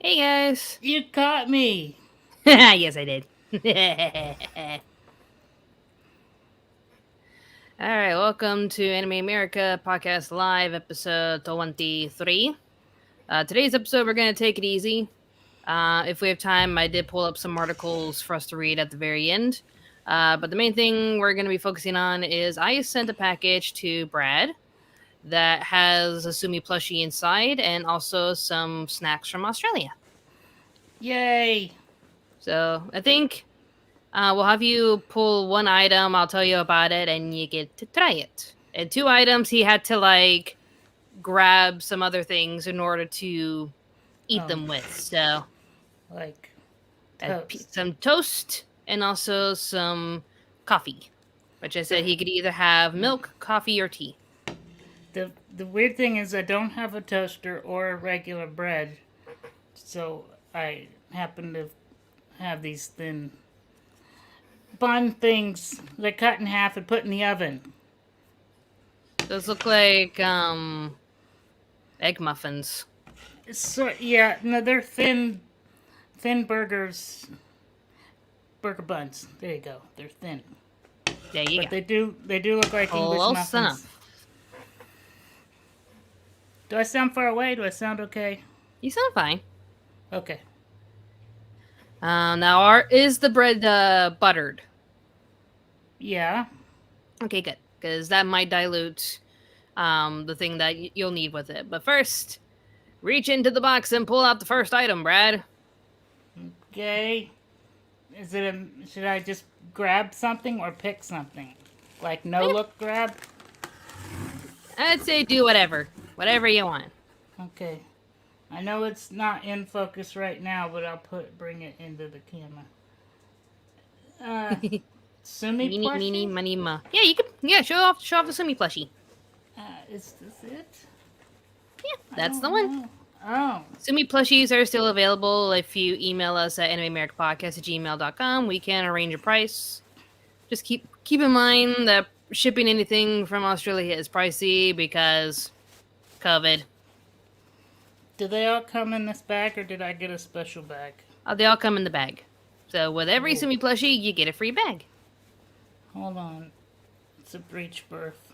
Hey guys. You caught me. Yes, I did. All right, welcome to Anime America Podcast Live, episode 23. Today's episode, we're going to take it easy. If we have time, I did pull up some articles for us to read at the very end. But the main thing we're going to be focusing on is I sent a package to Brad that has a Sumi plushie inside and also some snacks from Australia. Yay. So I think we'll have you pull one item. I'll tell you about it, and you get to try it. And two items, he had to grab some other things in order to eat Oh, them with. So like toast. some toast and also some coffee, which I said he could either have milk, coffee, or tea. The weird thing is I don't have a toaster or regular bread, so I happen to have these thin bun things that cut in half and put in the oven. Those look like egg muffins. So yeah, no, they're thin burger buns. There you go. They're thin, There you but go. they do look like English Close muffins. enough. Do I sound far away? Do I sound okay? You sound fine. Okay. Now, is the bread buttered? Yeah. Okay, good, because that might dilute the thing that you'll need with it. But first, reach into the box and pull out the first item, Brad. Okay. Should I just grab something or pick something? Like no look grab? I'd say do whatever you want. Okay. I know it's not in focus right now, but I'll bring it into the camera. Sumi Meeny, meeny, plushie? money, ma. Yeah, you can. Yeah, show off the Sumi plushie. Is this it? Yeah, I that's the don't one. know. Oh. Sumi plushies are still available. If you email us at animeamericapodcast@gmail.com, we can arrange a price. Just keep in mind that shipping anything from Australia is pricey because COVID. Do they all come in this bag or did I get a special bag? They all come in the bag. So with every Ooh. Sumi plushie, you get a free bag. Hold on. It's a breech birth.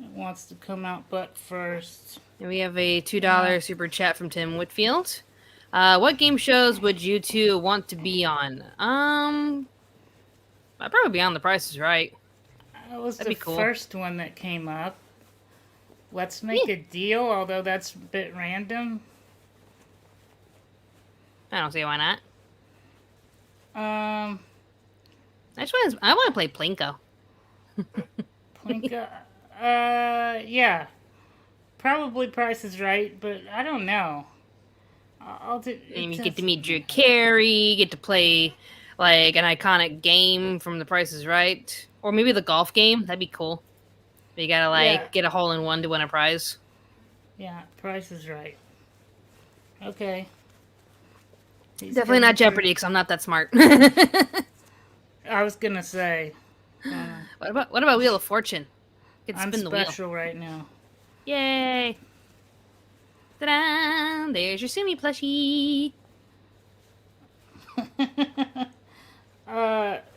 It wants to come out butt first. And we have a $2 super chat from Tim Whitfield. What game shows would you two want to be on? I'd probably be on The Price is Right. That was That'd the be cool. first one that came up. Let's make a deal, although that's a bit random. I don't see why not. Um, I want to play Plinko. Plinka. Yeah. Probably Price is Right, but I don't know. I'll do. And you get to meet Drew Carey, get to play like an iconic game from The Price is Right. Or maybe the golf game. That'd be cool. But you gotta get a hole in one to win a prize. Yeah, Price is Right. Okay. Definitely not Jeopardy because I'm not that smart. I was gonna say. What about Wheel of Fortune? I'm Spin the wheel. special right now. Yay! Ta-da! There's your Sumi plushie.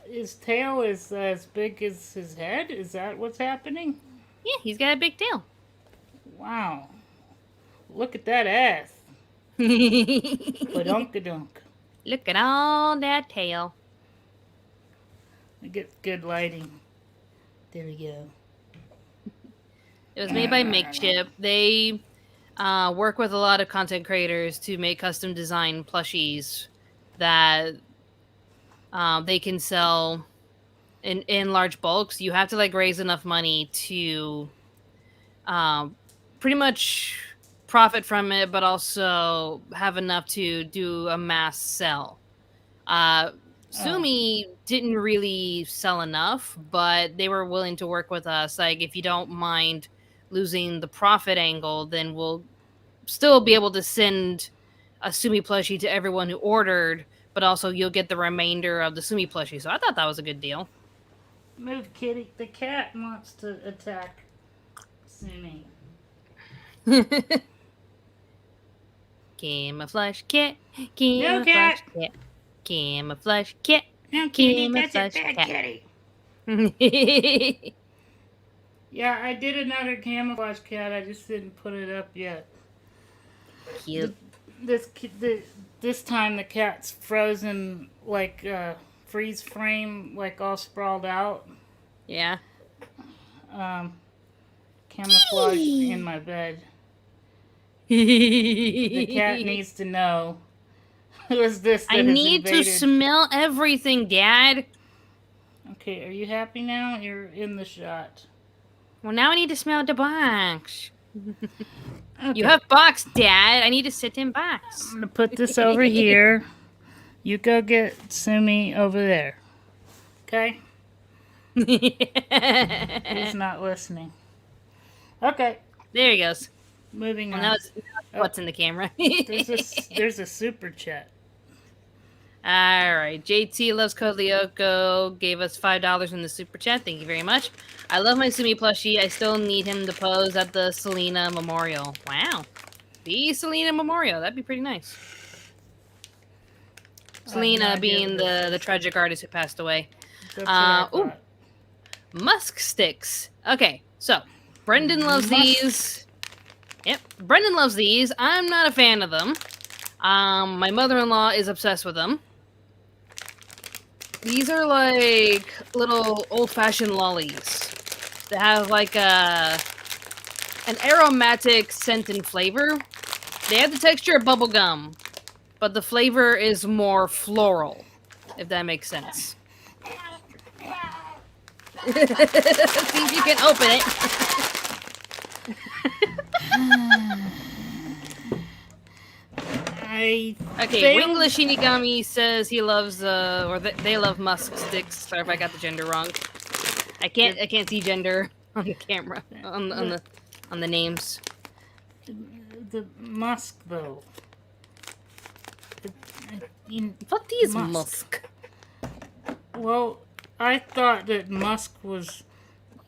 His tail is as big as his head? Is that what's happening? Yeah, he's got a big tail. Wow. Look at that ass. Ba-dunk-a-dunk. Look at all that tail. Get good lighting. There we go. It was made by Makeshift. They work with a lot of content creators to make custom design plushies that they can sell in large bulks. You have to raise enough money to pretty much profit from it, but also have enough to do a mass sell. Sumi didn't really sell enough, but they were willing to work with us. Like, if you don't mind losing the profit angle, then we'll still be able to send a Sumi plushie to everyone who ordered, but also you'll get the remainder of the Sumi plushie. So I thought that was a good deal. Move, kitty. The cat wants to attack Sumi. Camouflage cat. No Camouflage cat. cat. Camouflage cat. No kitty. That's a Camouflage bad cat. kitty. Yeah, I did another camouflage cat. I just didn't put it up yet. The, Cute. this time the cat's frozen like freeze frame, like all sprawled out. Yeah. Um, camouflage in my bed. The cat needs to know who is this I that has need to invaded. smell everything, Dad. Okay, are you happy now? You're in the shot. Well, now I need to smell the box. Okay. You have box, Dad. I need to sit in I'm box. gonna put this over here. You go get Sumi over there. Okay? He's not listening. Okay, There he goes. moving Well, on. now it's what's in the camera. There's a super chat. All right. JT Loves Kodlioko gave us $5 in the super chat. Thank you very much. I love my Sumi plushie. I still need him to pose at the Selena Memorial. Wow. The Selena Memorial. That'd be pretty nice. Selena being the tragic artist who passed away. That's what I Ooh. thought. Musk sticks. Okay, so Brendan loves these. Yep, Brendan loves these. I'm not a fan of them. My mother-in-law is obsessed with them. These are like little old-fashioned lollies. They have like an aromatic scent and flavor. They have the texture of bubble gum, but the flavor is more floral, if that makes sense. See if you can open it. Okay, Winkle Shinigami says he loves they love musk sticks. Sorry if I got the gender wrong. I can't see gender on the camera on the names. The musk though. What is musk? Well, I thought that musk was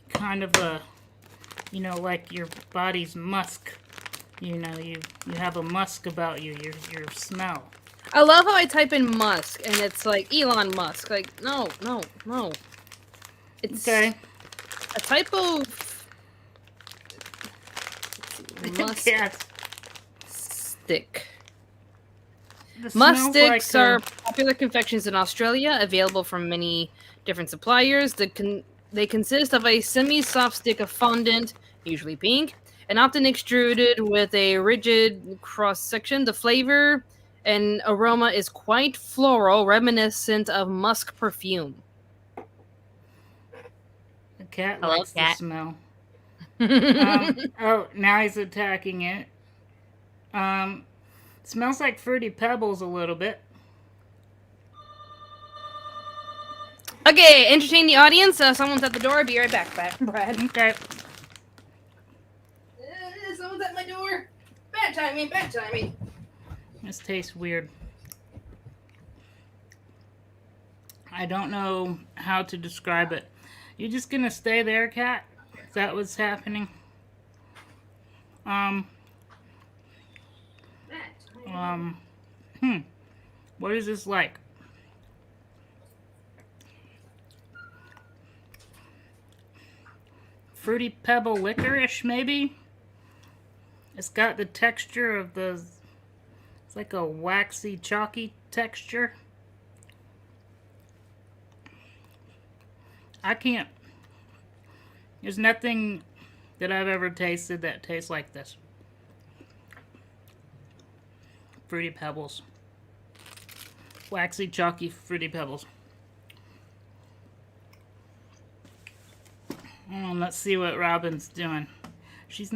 kind of a, like your body's musk. You have a musk about you, your smell. I love how I type in Musk and it's like Elon Musk. Like, no. It's okay. A type of musk stick. Musk sticks are popular confections in Australia, available from many different suppliers. They consist of a semi-soft stick of fondant, usually pink, and often extruded with a rigid cross-section. The flavor and aroma is quite floral, reminiscent of musk perfume. The cat likes the smell. Now he's attacking it. Smells like Fruity Pebbles a little bit. Okay, entertain the audience. Someone's at the door. I'll be right back, Brad. Okay. Someone's at my door. Bad timing. This tastes weird. I don't know how to describe it. You just gonna stay there, cat? Is that what's happening? What is this like? Fruity Pebble licorice, maybe? It's got the texture of it's like a waxy, chalky texture. There's nothing that I've ever tasted that tastes like this. Fruity Pebbles. Waxy, chalky Fruity Pebbles. Let's see what Robyn's doing. She's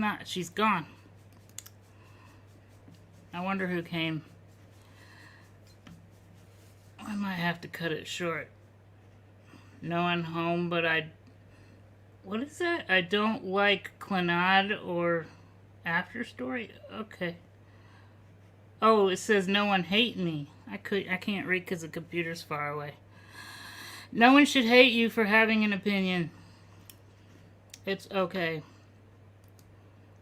gone. I wonder who came. I might have to cut it short. No one home, but what is that? I don't like Clannad or After Story? Okay. Oh, it says no one hate me. I can't read because the computer's far away. No one should hate you for having an opinion. It's okay.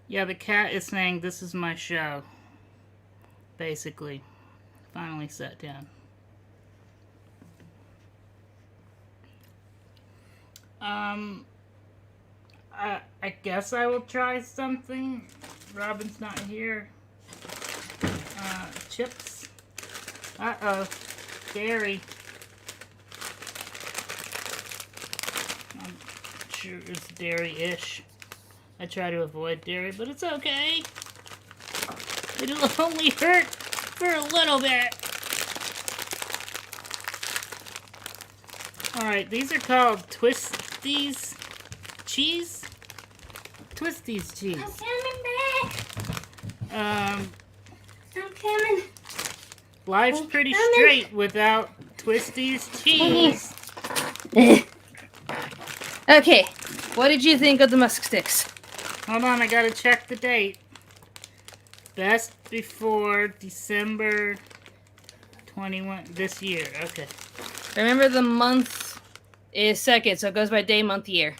Yeah, the cat is saying this is my show. basically. Finally sat down. I guess I will try something. Robyn's not here. Chips. Uh-oh. Dairy. I'm sure it's dairy-ish. I try to avoid dairy, but it's okay. It'll only hurt for a little bit. Alright, these are called Twisties cheese? Twisties cheese. I'm coming back. I'm coming. Life's pretty straight without Twisties cheese. Okay, what did you think of the musk sticks? Hold on, I gotta check the date. Best before December 21 this year. Okay. Remember, the month is second, so it goes by day, month, year.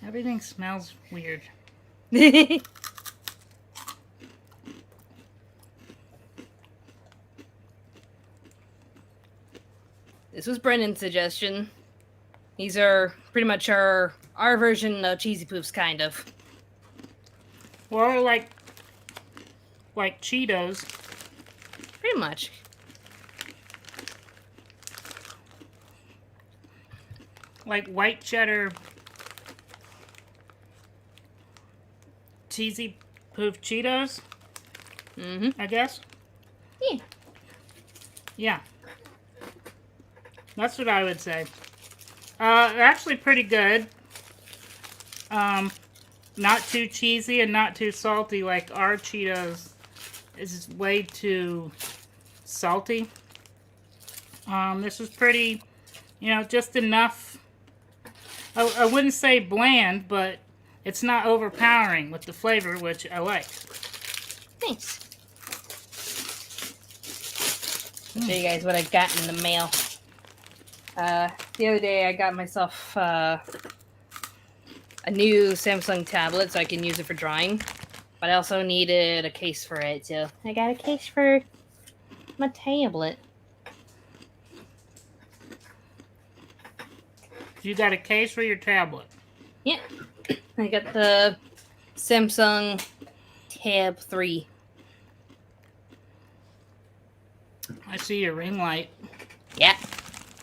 Everything smells weird. This was Brendan's suggestion. These are pretty much our version of Cheesy Poofs, kind of. Or like Cheetos. Pretty much. Like white cheddar cheesy poof Cheetos. Mm-hmm. I guess. Yeah. Yeah. That's what I would say. They're actually pretty good. Not too cheesy and not too salty like our Cheetos. Is way too salty. This is pretty, just enough. I wouldn't say bland, but it's not overpowering with the flavor, which I like. Thanks. I'll show you guys what I got in the mail. The other day I got myself a new Samsung tablet so I can use it for drawing. But I also needed a case for it, so I got a case for my tablet. You got a case for your tablet? Yeah. I got the Samsung Tab 3. I see your ring light. Yeah.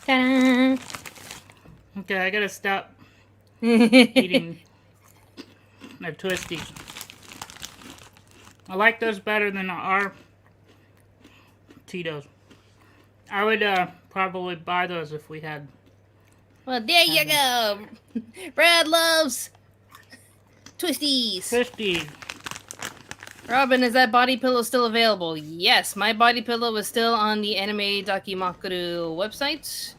Ta-da! Okay, I gotta stop eating the Twisties. I like those better than our Cheetos. I would probably buy those if we had. Well, there you go. Brad loves Twisties. Twisties. Robyn, is that body pillow still available? Yes, my body pillow is still on the Anime Dakimakuru website.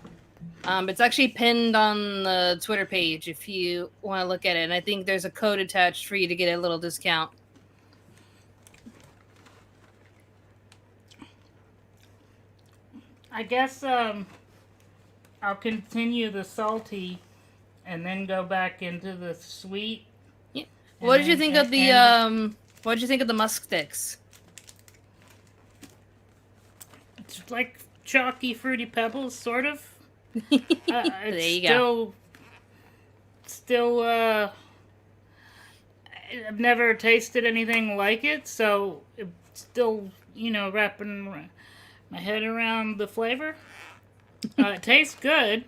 It's actually pinned on the Twitter page if you want to look at it. And I think there's a code attached for you to get a little discount. I guess I'll continue the salty and then go back into the sweet. Yeah. What did you think of the what did you think of the musk sticks? It's like chalky fruity pebbles, sort of. There you go. Still, I've never tasted anything like it, so it's still, wrapping my head around the flavor. It tastes good.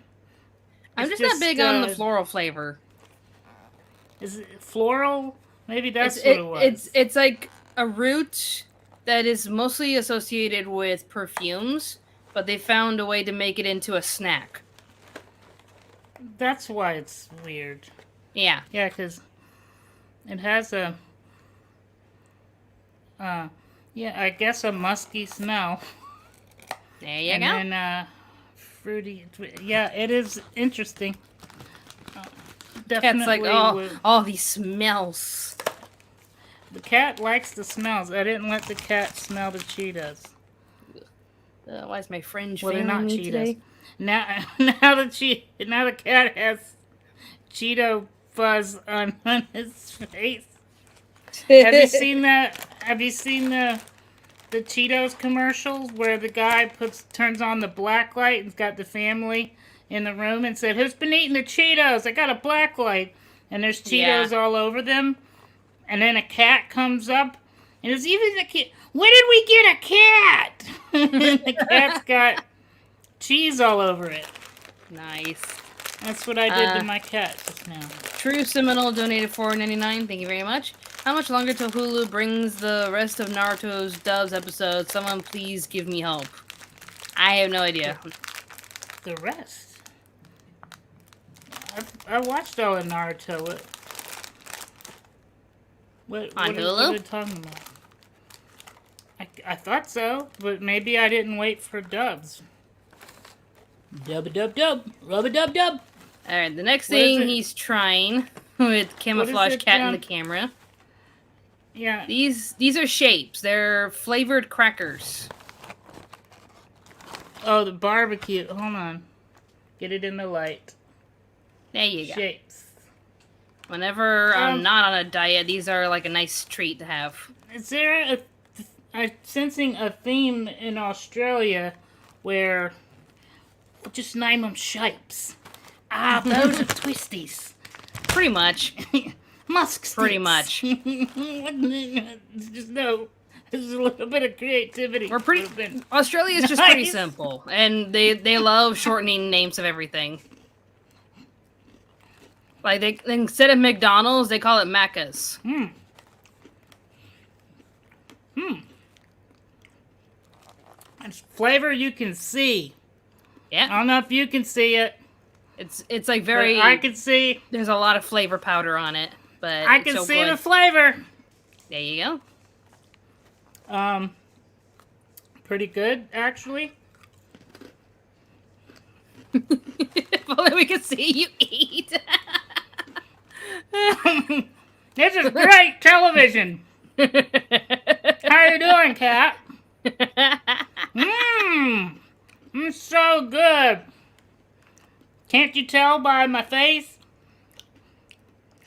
I'm just not big on the floral flavor. Is it floral? Maybe that's what it was. It's like a root that is mostly associated with perfumes, but they found a way to make it into a snack. That's why it's weird. Yeah. Yeah, because it has a, I guess a musky smell. There you go. And then, fruity. Yeah, it is interesting. Definitely. Cat's like, all these smells. The cat likes the smells. I didn't let the cat smell the Cheetos. Why is my fringe Well, they're failing not me Cheetos. today? Now the cat has Cheeto fuzz on his face. Have you seen that? Have you seen the Cheetos commercials where the guy turns on the black light and's got the family in the room and said, "Who's been eating the Cheetos? I got a black light." And there's Cheetos all over them. And then a cat comes up. And it's even the kid. When did we get a cat? And the cat's got cheese all over it. Nice. That's what I did to my cat just now. True Seminole donated $4.99. Thank you very much. How much longer till Hulu brings the rest of Naruto's Doves episodes? Someone please give me hope. I have no idea. The rest? I watched all of Naruto. What On Hulu? What are you talking about? I thought so, but maybe I didn't wait for Doves. Dub-a-dub-dub. Rub-a-dub-dub. Alright, the next thing he's trying with camouflage cat in the camera. Yeah. These are shapes. They're flavored crackers. Oh, the barbecue. Hold on. Get it in the light. There you go. Shapes. Whenever I'm not on a diet, these are like a nice treat to have. Is there I'm sensing a theme in Australia where we'll just name them shapes. Ah, those are twisties. Pretty much. Musk sticks. Pretty much. Just no. There's a little bit of creativity. We're pretty. Australia is just pretty Nice. simple, and they love shortening names of everything. Like they instead of McDonald's, they call it Macca's. It's flavor you can see. Yeah, I don't know if you can see it. it's like very. I can see. There's a lot of flavor powder on it, but I it's can so see good. the flavor. There you go. Pretty good, actually. If only we could see you eat. This is great television. How you doing, cat? It's so good. Can't you tell by my face?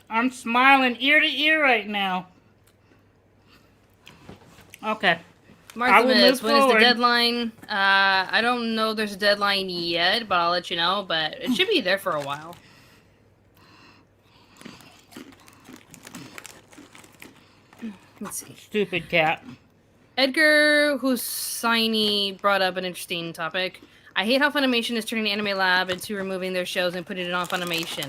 I'm smiling ear to ear right now. Okay. Martha, when is the deadline? I don't know there's a deadline yet, but I'll let you know. But it should be there for a while. Let's see. Stupid cat. Edgar Hussaini brought up an interesting topic. I hate how Funimation is turning Anime Lab into removing their shows and putting it on Funimation.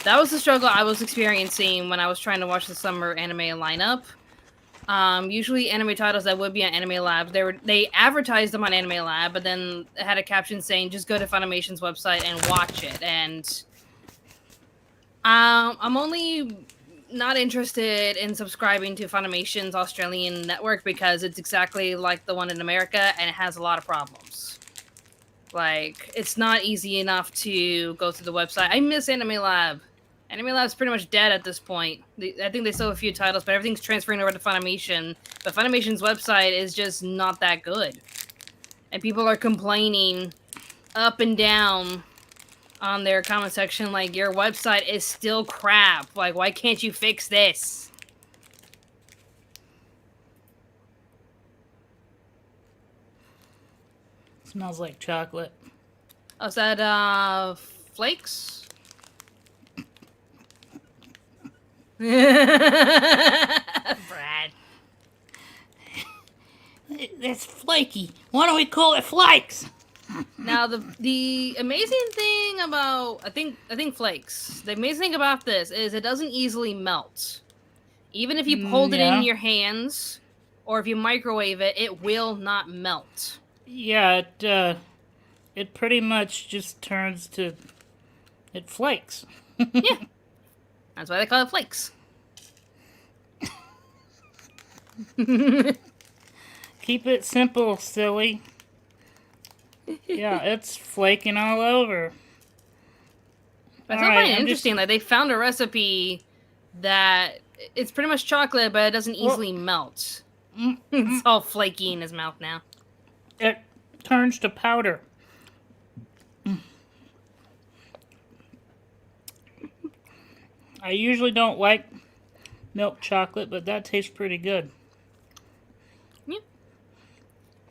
That was the struggle I was experiencing when I was trying to watch the summer anime lineup. Usually anime titles that would be on Anime Lab, they advertised them on Anime Lab, but then it had a caption saying, just go to Funimation's website and watch it. And I'm only not interested in subscribing to Funimation's Australian network because it's exactly like the one in America and it has a lot of problems. Like, it's not easy enough to go through the website. I miss Anime Lab. Anime Lab's pretty much dead at this point. I think they still have a few titles, but everything's transferring over to Funimation. But Funimation's website is just not that good. And people are complaining up and down on their comment section, like, your website is still crap. Like, why can't you fix this? Smells like chocolate. Oh, is that, flakes? Brad. That's flaky. Why don't we call it flakes? Now the amazing thing about I think flakes. The amazing thing about this is it doesn't easily melt. Even if you hold it in your hands or if you microwave it, it will not melt. Yeah, it pretty much just turns to it flakes. Yeah. That's why they call it flakes. Keep it simple, silly. Yeah, it's flaking all over. But I find it interesting that they found a recipe that it's pretty much chocolate, but it doesn't easily melt. It's all flaky in his mouth now. It turns to powder. I usually don't like milk chocolate, but that tastes pretty good.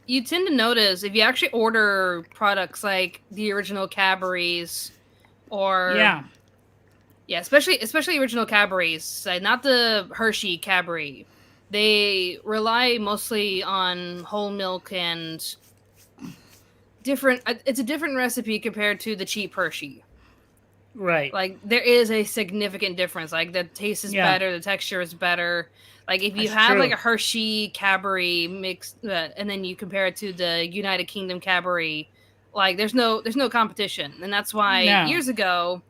you tend to notice if you actually order products like the original Cadbury's or yeah, especially original Cadbury's, not the Hershey Cadbury. They rely mostly on whole milk and different. It's a different recipe compared to the cheap Hershey. Right. Like there is a significant difference. Like the taste is better, the texture is better. Like if you have like a Hershey Cadbury mix, and then you compare it to the United Kingdom Cadbury, like there's no competition, and that's why years ago,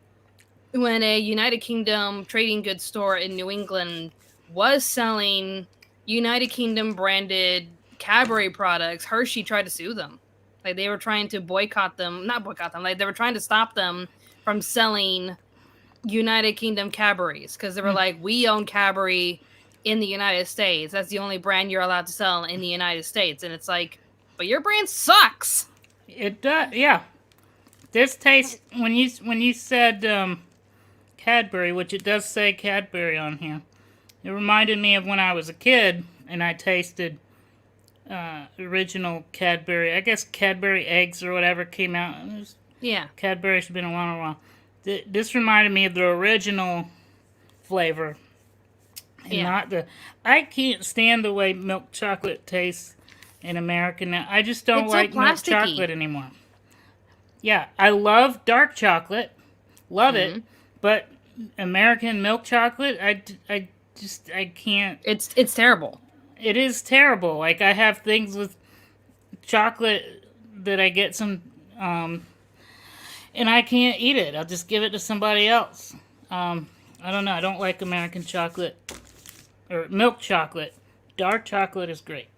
when a United Kingdom trading goods store in New England was selling United Kingdom branded Cadbury products, Hershey tried to sue them. Like they were trying to not boycott them. Like they were trying to stop them from selling United Kingdom Cadbury's because they were like, we own Cadbury in the United States. That's the only brand you're allowed to sell in the United States. And it's like, but your brand sucks. It does, yeah. This tastes, when you said Cadbury, which it does say Cadbury on here, it reminded me of when I was a kid and I tasted original Cadbury. I guess Cadbury eggs or whatever came out. Yeah. Cadbury's been around a while. This reminded me of the original flavor. And not the... I can't stand the way milk chocolate tastes in America now. I just don't like milk chocolate anymore. Yeah, I love dark chocolate. Love it. But American milk chocolate, I can't... It's terrible. It is terrible. Like, I have things with chocolate that I get some... and I can't eat it. I'll just give it to somebody else. I don't know. I don't like American chocolate. Or milk chocolate. Dark chocolate is great.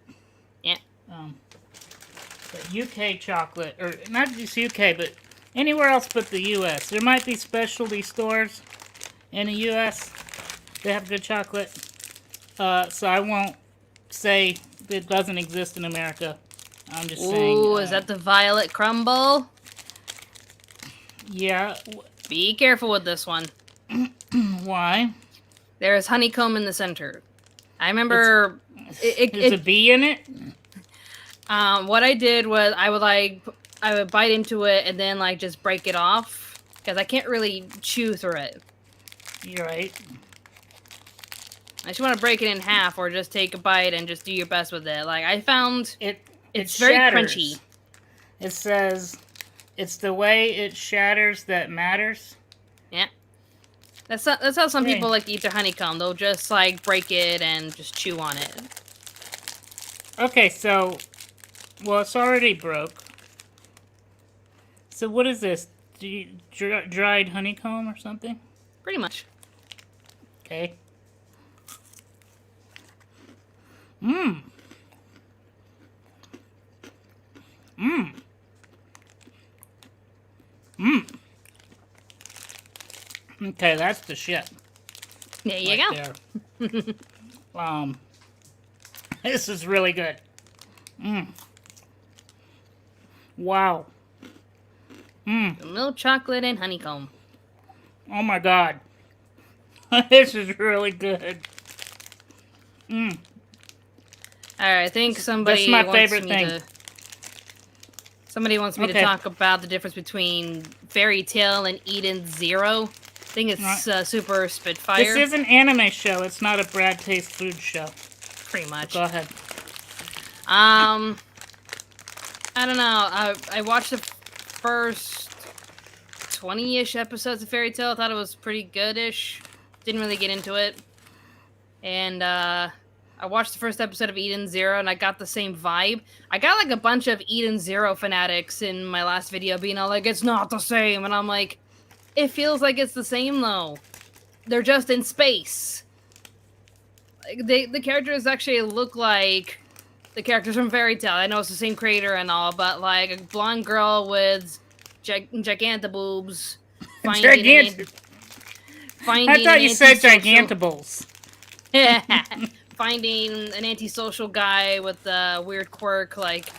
Yeah. But UK chocolate, or not just UK, but anywhere else but the US. There might be specialty stores in the US that have good chocolate. So I won't say it doesn't exist in America. I'm just saying. Ooh, is that the Violet Crumble? Yeah. Be careful with this one. Why? There's honeycomb in the center. I remember... There's a bee in it? What I did was I would bite into it and then like just break it off because I can't really chew through it. You're right. I just want to break it in half or just take a bite and just do your best with it. Like I found it's very crunchy. It says it's the way it shatters that matters. Yeah. That's how some people like to eat their honeycomb. They'll just like break it and just chew on it. Okay, so well, it's already broke. So what is this? Dried honeycomb or something? Pretty much. Okay. Mmm. Mmm. Mmm. Okay, that's the shit. There you go. There. This is really good. Mmm. Wow. Mmm. Milk chocolate and honeycomb. Oh my god. This is really good. Mmm. Alright, I think somebody That's my favorite thing. Somebody wants me to talk about the difference between Fairy Tale and Eden Zero. I think it's Super Spitfire. This is an anime show. It's not a Brad Taste food show. Pretty much. Go ahead. I don't know. I watched the first 20-ish episodes of Fairy Tale. I thought it was pretty good-ish. Didn't really get into it. And I watched the first episode of Eden Zero, and I got the same vibe. I got like a bunch of Eden Zero fanatics in my last video being all like, it's not the same. And I'm like, it feels like it's the same though. They're just in space. Like, the characters actually look like the characters from Fairy Tale. I know it's the same creator and all, but like a blonde girl with gigantaboobs. I thought you said gigantables. Yeah. Finding an antisocial guy with a weird quirk. Like,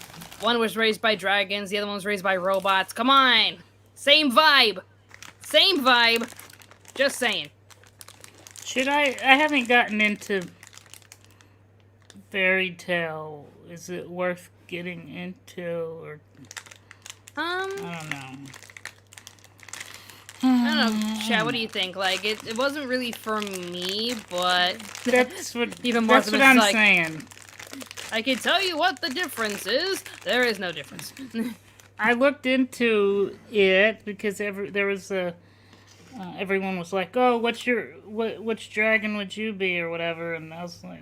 one was raised by dragons, the other one was raised by robots. Come on! Same vibe! Same vibe! Just saying. Should I haven't gotten into Fairy Tale. Is it worth getting into, or I don't know. I don't know, Chad, what do you think? Like, it wasn't really for me, but That's what even more that's than what it's I'm like, saying. I can tell you what the difference is. There is no difference. I looked into it because everyone was like, "Oh, which dragon would you be?" or whatever, and I was like,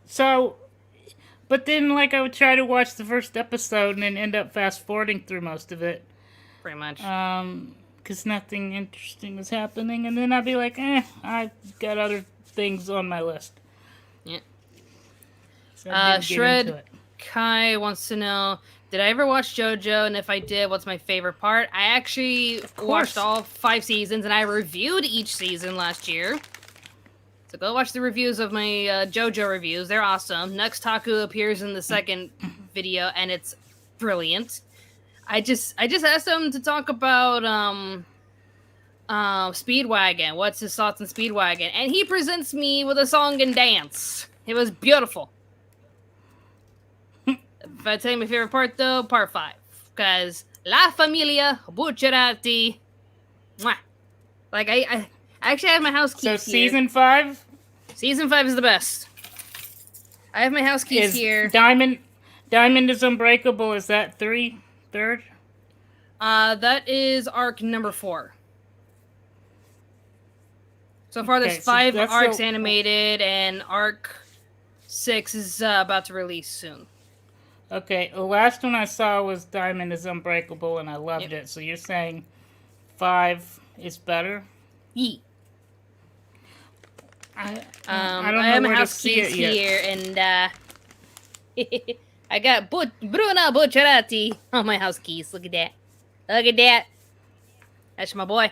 so, but then like I would try to watch the first episode and then end up fast forwarding through most of it, Pretty much. because nothing interesting was happening, and then I'd be like, I've got other things on my list. Yeah. So I didn't get into Shred it. Kai wants to know, did I ever watch JoJo? And if I did, what's my favorite part? I actually watched all 5 seasons, and I reviewed each season last year. So go watch the reviews of my JoJo reviews. They're awesome. Next Taku appears in the second video, and it's brilliant. I just asked him to talk about Speedwagon. What's his thoughts on Speedwagon? And he presents me with a song and dance. It was beautiful. If I tell you my favorite part, though, part 5. Because La Familia Bucciarati. Mwah. Like, I actually have my house keys So here. season 5 Season 5 is the best. I have my house keys is here. Diamond is Unbreakable. Is that third? That is arc number 4. So far, there's Okay, so 5 that's arcs the- animated, and arc 6 is about to release soon. Okay, the last one I saw was Diamond is Unbreakable, and I loved Yep. it. So you're saying 5 is better? Yee. I I don't have know my where to house see keys it yet. here, and I got Bruna Bucciarati on my house keys. Look at that. Look at that. That's my boy.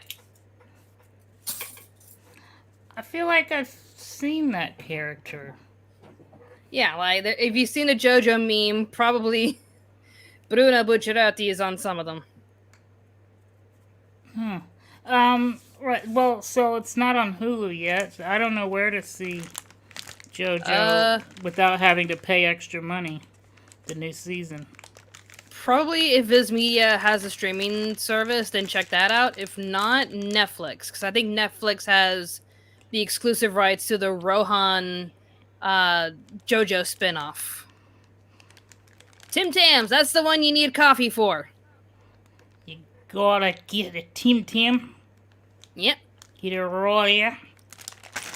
I feel like I've seen that character. Yeah, like if you've seen a JoJo meme, probably Bruna Bucciarati is on some of them. Right. Well, so it's not on Hulu yet. I don't know where to see JoJo without having to pay extra money. The new season. Probably if Viz Media has a streaming service, then check that out. If not, Netflix, because I think Netflix has the exclusive rights to the Rohan JoJo spinoff. Tim Tams, that's the one you need coffee for. You gotta get a Tim Tam. Yep. Get a roya.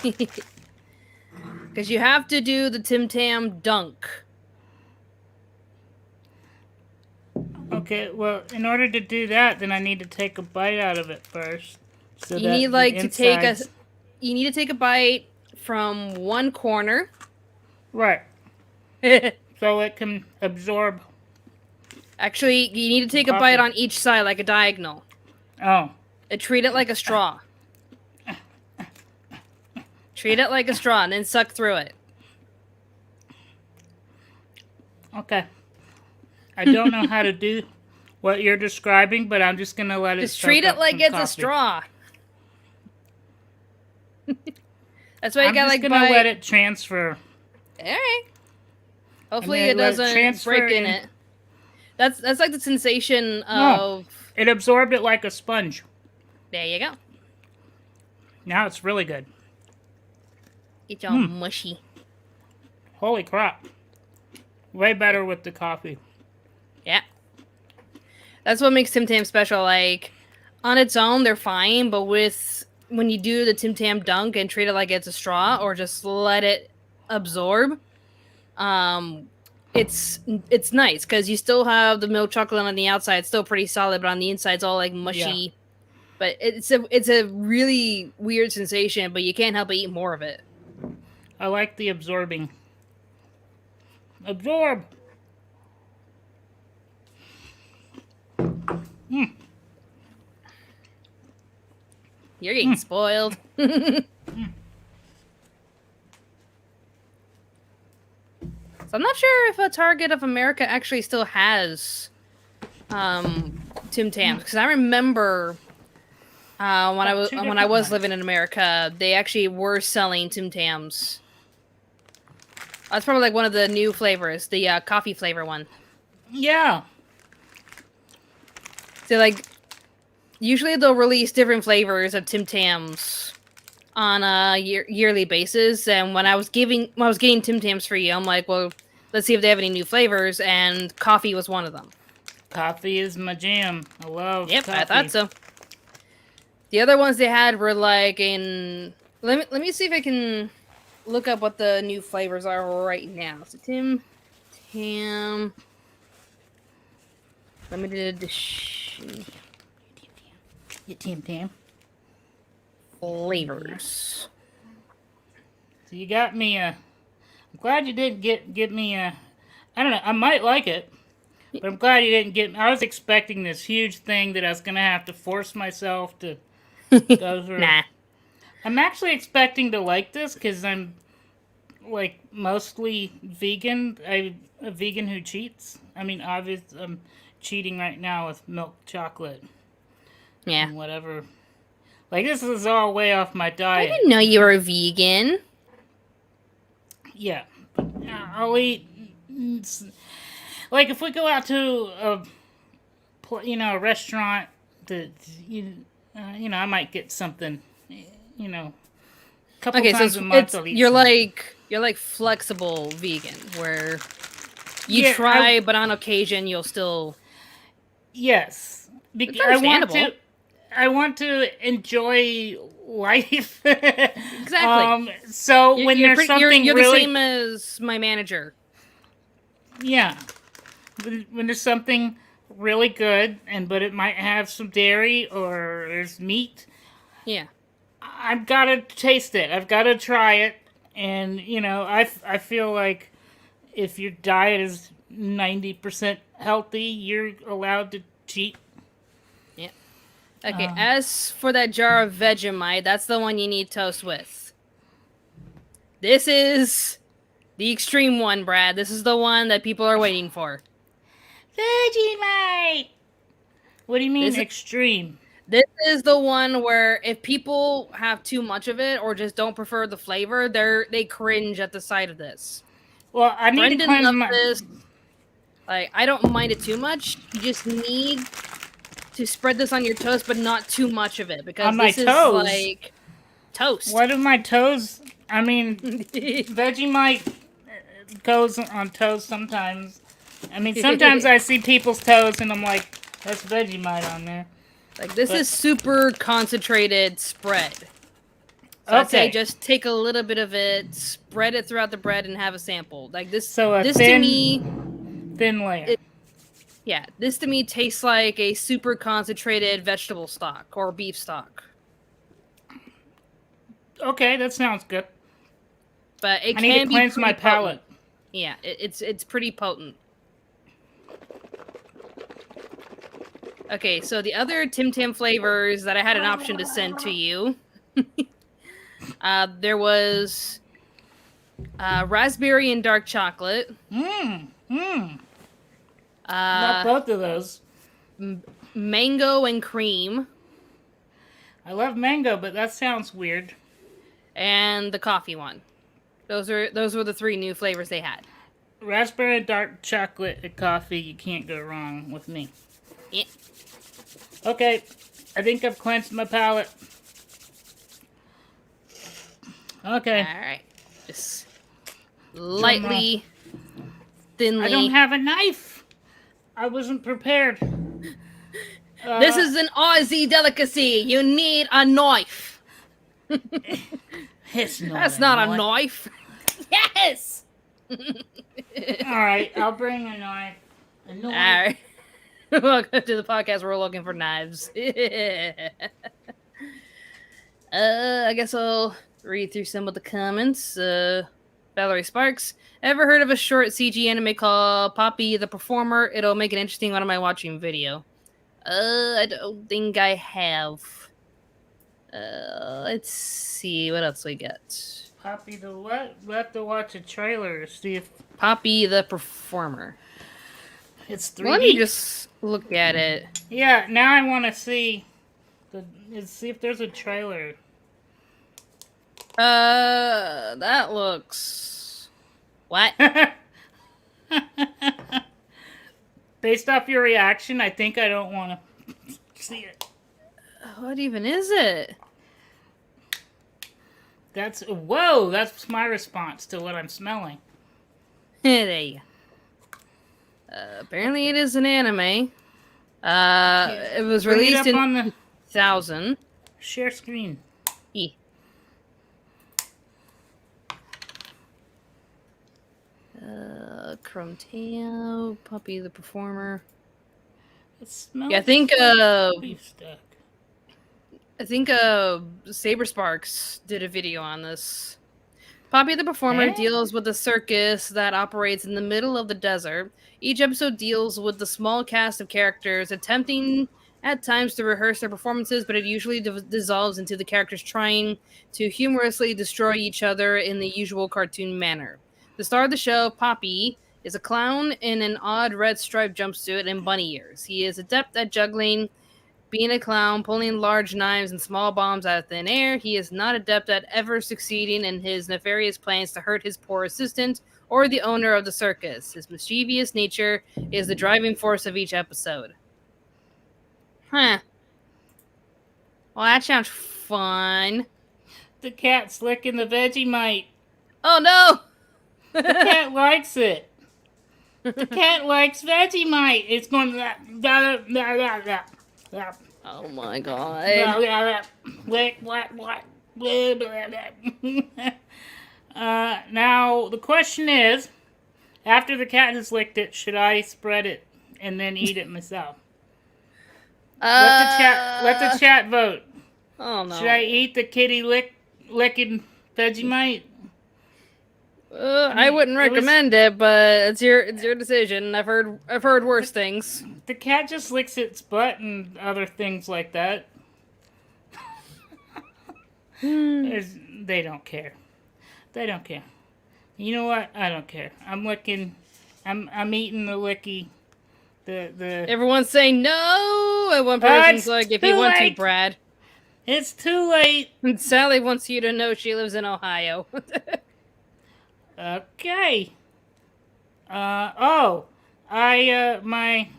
Because you have to do the Tim Tam dunk. Okay, well, in order to do that, then I need to take a bite out of it first. So You need you need to take a bite from one corner. Right. So it can absorb. Actually, you need to take a Coffee. bite on each side, like a diagonal. Oh. And treat it like a straw. Treat it like a straw, and then suck through it. Okay. I don't know how to do what you're describing, but I'm just gonna let it. Just treat soak it up like some it's coffee. a straw. That's why you I'm gotta just like gonna bite. let it transfer. Alright. Hopefully then it let it doesn't transfer break in in. it. That's like the sensation No. of... It absorbed it like a sponge. There you go. Now it's really good. It's all mushy. Holy crap. Way better with the coffee. Yeah. That's what makes Tim Tam special. Like, on its own, they're fine, but when you do the Tim Tam dunk and treat it like it's a straw, or just let it absorb, it's nice, because you still have the milk chocolate on the outside. It's still pretty solid, but on the inside, it's all, like, mushy. Yeah. But it's a really weird sensation, but you can't help but eat more of it. I like the absorbing. Absorb! You're getting spoiled. So I'm not sure if a Target of America actually still has Tim Tams, because I remember when I was living in America, they actually were selling Tim Tams. That's probably like one of the new flavors, the coffee flavor one. Yeah. So like, usually they'll release different flavors of Tim Tams on a yearly basis. And when I was getting Tim Tams for you, I'm like, well, let's see if they have any new flavors, and coffee was one of them. Coffee is my jam. I love Yep, coffee. I thought so. The other ones they had were like in. Let me see if I can look up what the new flavors are right now. So Tim Tam limited edition You Tim Tam. flavors. So you got me a. I'm glad you didn't get me a. I don't know. I might like it, but I'm glad you didn't get. I was expecting this huge thing that I was gonna have to force myself to go through. Nah. I'm actually expecting to like this because I'm like mostly vegan. I'm a vegan who cheats. I mean, obviously, I'm cheating right now with milk chocolate Yeah. and whatever. Like, this is all way off my I diet. didn't know you were a vegan. Yeah. I'll eat. Like, if we go out to a restaurant that, I might get something, a couple Okay, times so a month. I'll eat you're something. like flexible vegan, where you Yeah, try, but on occasion you'll still. Yes. It's I want understandable. I want to enjoy life. Exactly. So when there's something you're really, the same as my manager. yeah, when there's something really good, but it might have some dairy or there's meat, Yeah. I've got to taste it. I've got to try it, and I feel like if your diet is 90% healthy, you're allowed to cheat. Yeah. Okay, as for that jar of Vegemite, that's the one you need toast with. This is the extreme one, Brad. This is the one that people are waiting for. Vegemite. What do you mean extreme? This is the one where if people have too much of it or just don't prefer the flavor, they cringe at the sight of this. Well, I need to Brendan cleanse loves my. this. Like, I don't mind it too much. You just need to spread this on your toast, but not too much of it, because On my this is toes. like toast. What are my toes? I mean, Vegemite goes on toast sometimes. I mean, sometimes I see people's toes and I'm like, that's Vegemite on there. Like, this is super concentrated spread. So I'd say just take a little bit of it, spread it throughout the bread, and have a sample. Like this. So this thin, to me, thin layer. Yeah, this to me tastes like a super concentrated vegetable stock or beef stock. Okay, that sounds good. But it I need to can be cleanse my pretty palate. potent. Yeah, it's pretty potent. Okay, so the other Tim Tam flavors that I had an option to send to you, there was raspberry and dark chocolate. Love Uh, both of those. mango and cream, I love mango, but that sounds weird. and the coffee one. Those were the three new flavors they had. Raspberry, dark chocolate, and coffee. You can't go wrong with me. Yeah. Okay, I think I've cleansed my palate. Okay. All right, just lightly, thinly. I don't have a knife. I wasn't prepared. This is an Aussie delicacy. You need a knife. That's not a knife. Yes. All right, I'll bring a knife. A knife. All right. Welcome to the podcast where we're looking for knives. I guess I'll read through some of the comments. Valerie Sparks. Ever heard of a short CG anime called Poppy the Performer? It'll make an interesting What Am I Watching video. I don't think I have. Let's see what else we get. Poppy the what? We'll have to watch a trailer to see if Poppy the Performer. it's 3D. Well, let me just look at it. Yeah, now I want to see if there's a trailer. That looks What? Based off your reaction, I think I don't want to see it. What even is it? Whoa, that's my response to what I'm smelling. There you go. Apparently it is an anime. It was Bring it released up in on the 2000. share screen. E. Chromeo, Puppy the Performer. It smells Yeah, I think like beef stuck. Saber Sparks did a video on this. Poppy the Performer Eh? deals with a circus that operates in the middle of the desert. Each episode deals with the small cast of characters attempting at times to rehearse their performances, but it usually dissolves into the characters trying to humorously destroy each other in the usual cartoon manner. The star of the show, Poppy, is a clown in an odd red striped jumpsuit and bunny ears. He is adept at juggling, being a clown, pulling large knives and small bombs out of thin air. He is not adept at ever succeeding in his nefarious plans to hurt his poor assistant or the owner of the circus. His mischievous nature is the driving force of each episode. Huh. Well, that sounds fun. The cat's licking the Vegemite. Oh no! The cat likes it. The cat likes Vegemite. It's going to Oh my god. Now the question is, after the cat has licked it, should I spread it and then eat it myself? Let the chat vote. Oh no. Should I eat the kitty licking Vegemite? I wouldn't recommend it, but it's your decision. I've heard worse things. The cat just licks its butt and other things like that. They don't care. They don't care. You know what? I don't care. I'm eating the licky. The Everyone's saying no, and one person's like, if you want to, Brad. It's too late. And Sally wants you to know she lives in Ohio. Okay. My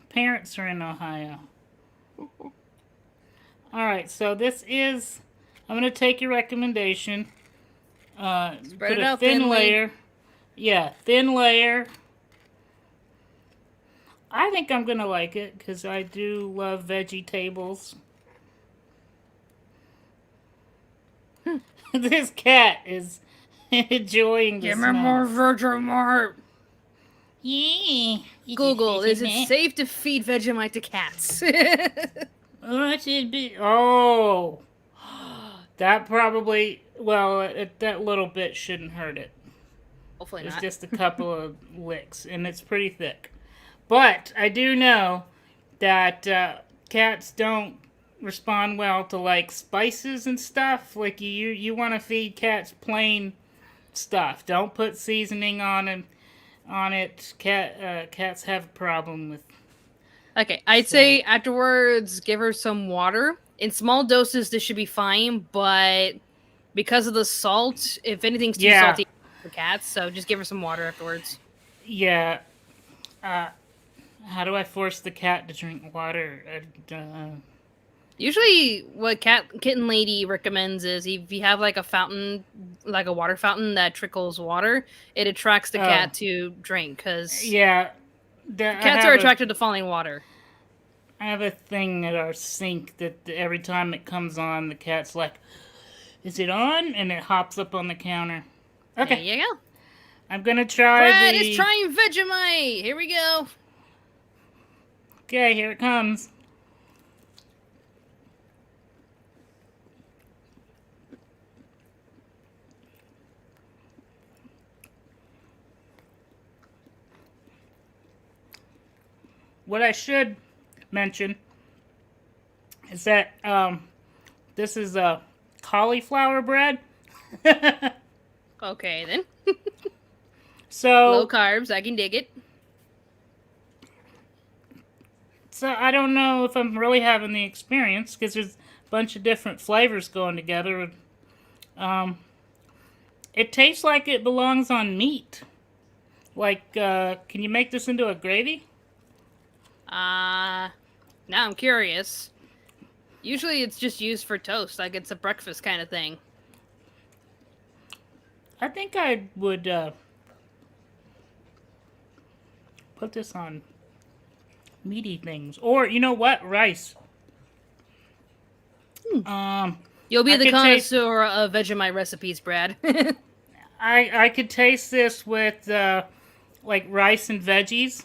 parents are in Ohio. Alright, so this is, I'm going to take your recommendation. Spread put it a out thin thinly. layer. Yeah, thin layer. I think I'm going to like it, because I do love vegetables. This cat is enjoying the Give me smell. more Vegemite. Yeah. Google, is it safe to feed Vegemite to cats? Oh, that probably, that little bit shouldn't hurt it. Hopefully It's not. just a couple of licks, and it's pretty thick. But I do know that cats don't respond well to like spices and stuff. Like you want to feed cats plain stuff. Don't put seasoning on it. Cats have a problem with. Okay, I'd say afterwards, give her some water. In small doses, this should be fine, but because of the salt, if anything's too salty for cats, so just give her some water afterwards. Yeah. How do I force the cat to drink water? Usually, what kitten lady recommends is if you have like a fountain, like a water fountain that trickles water, it attracts the cat to drink because cats are attracted to falling water. I have a thing at our sink that every time it comes on, the cat's like, "Is it on?" And it hops up on the counter. Okay, There you go. I'm gonna try. Brad is trying Vegemite. Here we go. Okay, here it comes. What I should mention is that this is a cauliflower bread. Okay, then. So Low carbs. I can dig it. So I don't know if I'm really having the experience because there's a bunch of different flavors going together. It tastes like it belongs on meat. Like, can you make this into a gravy? Now I'm curious. Usually it's just used for toast, like it's a breakfast kind of thing. I think I would put this on meaty things. Or, you know what? Rice. You'll be I the could taste- connoisseur of Vegemite recipes, Brad. I could taste this with like rice and veggies,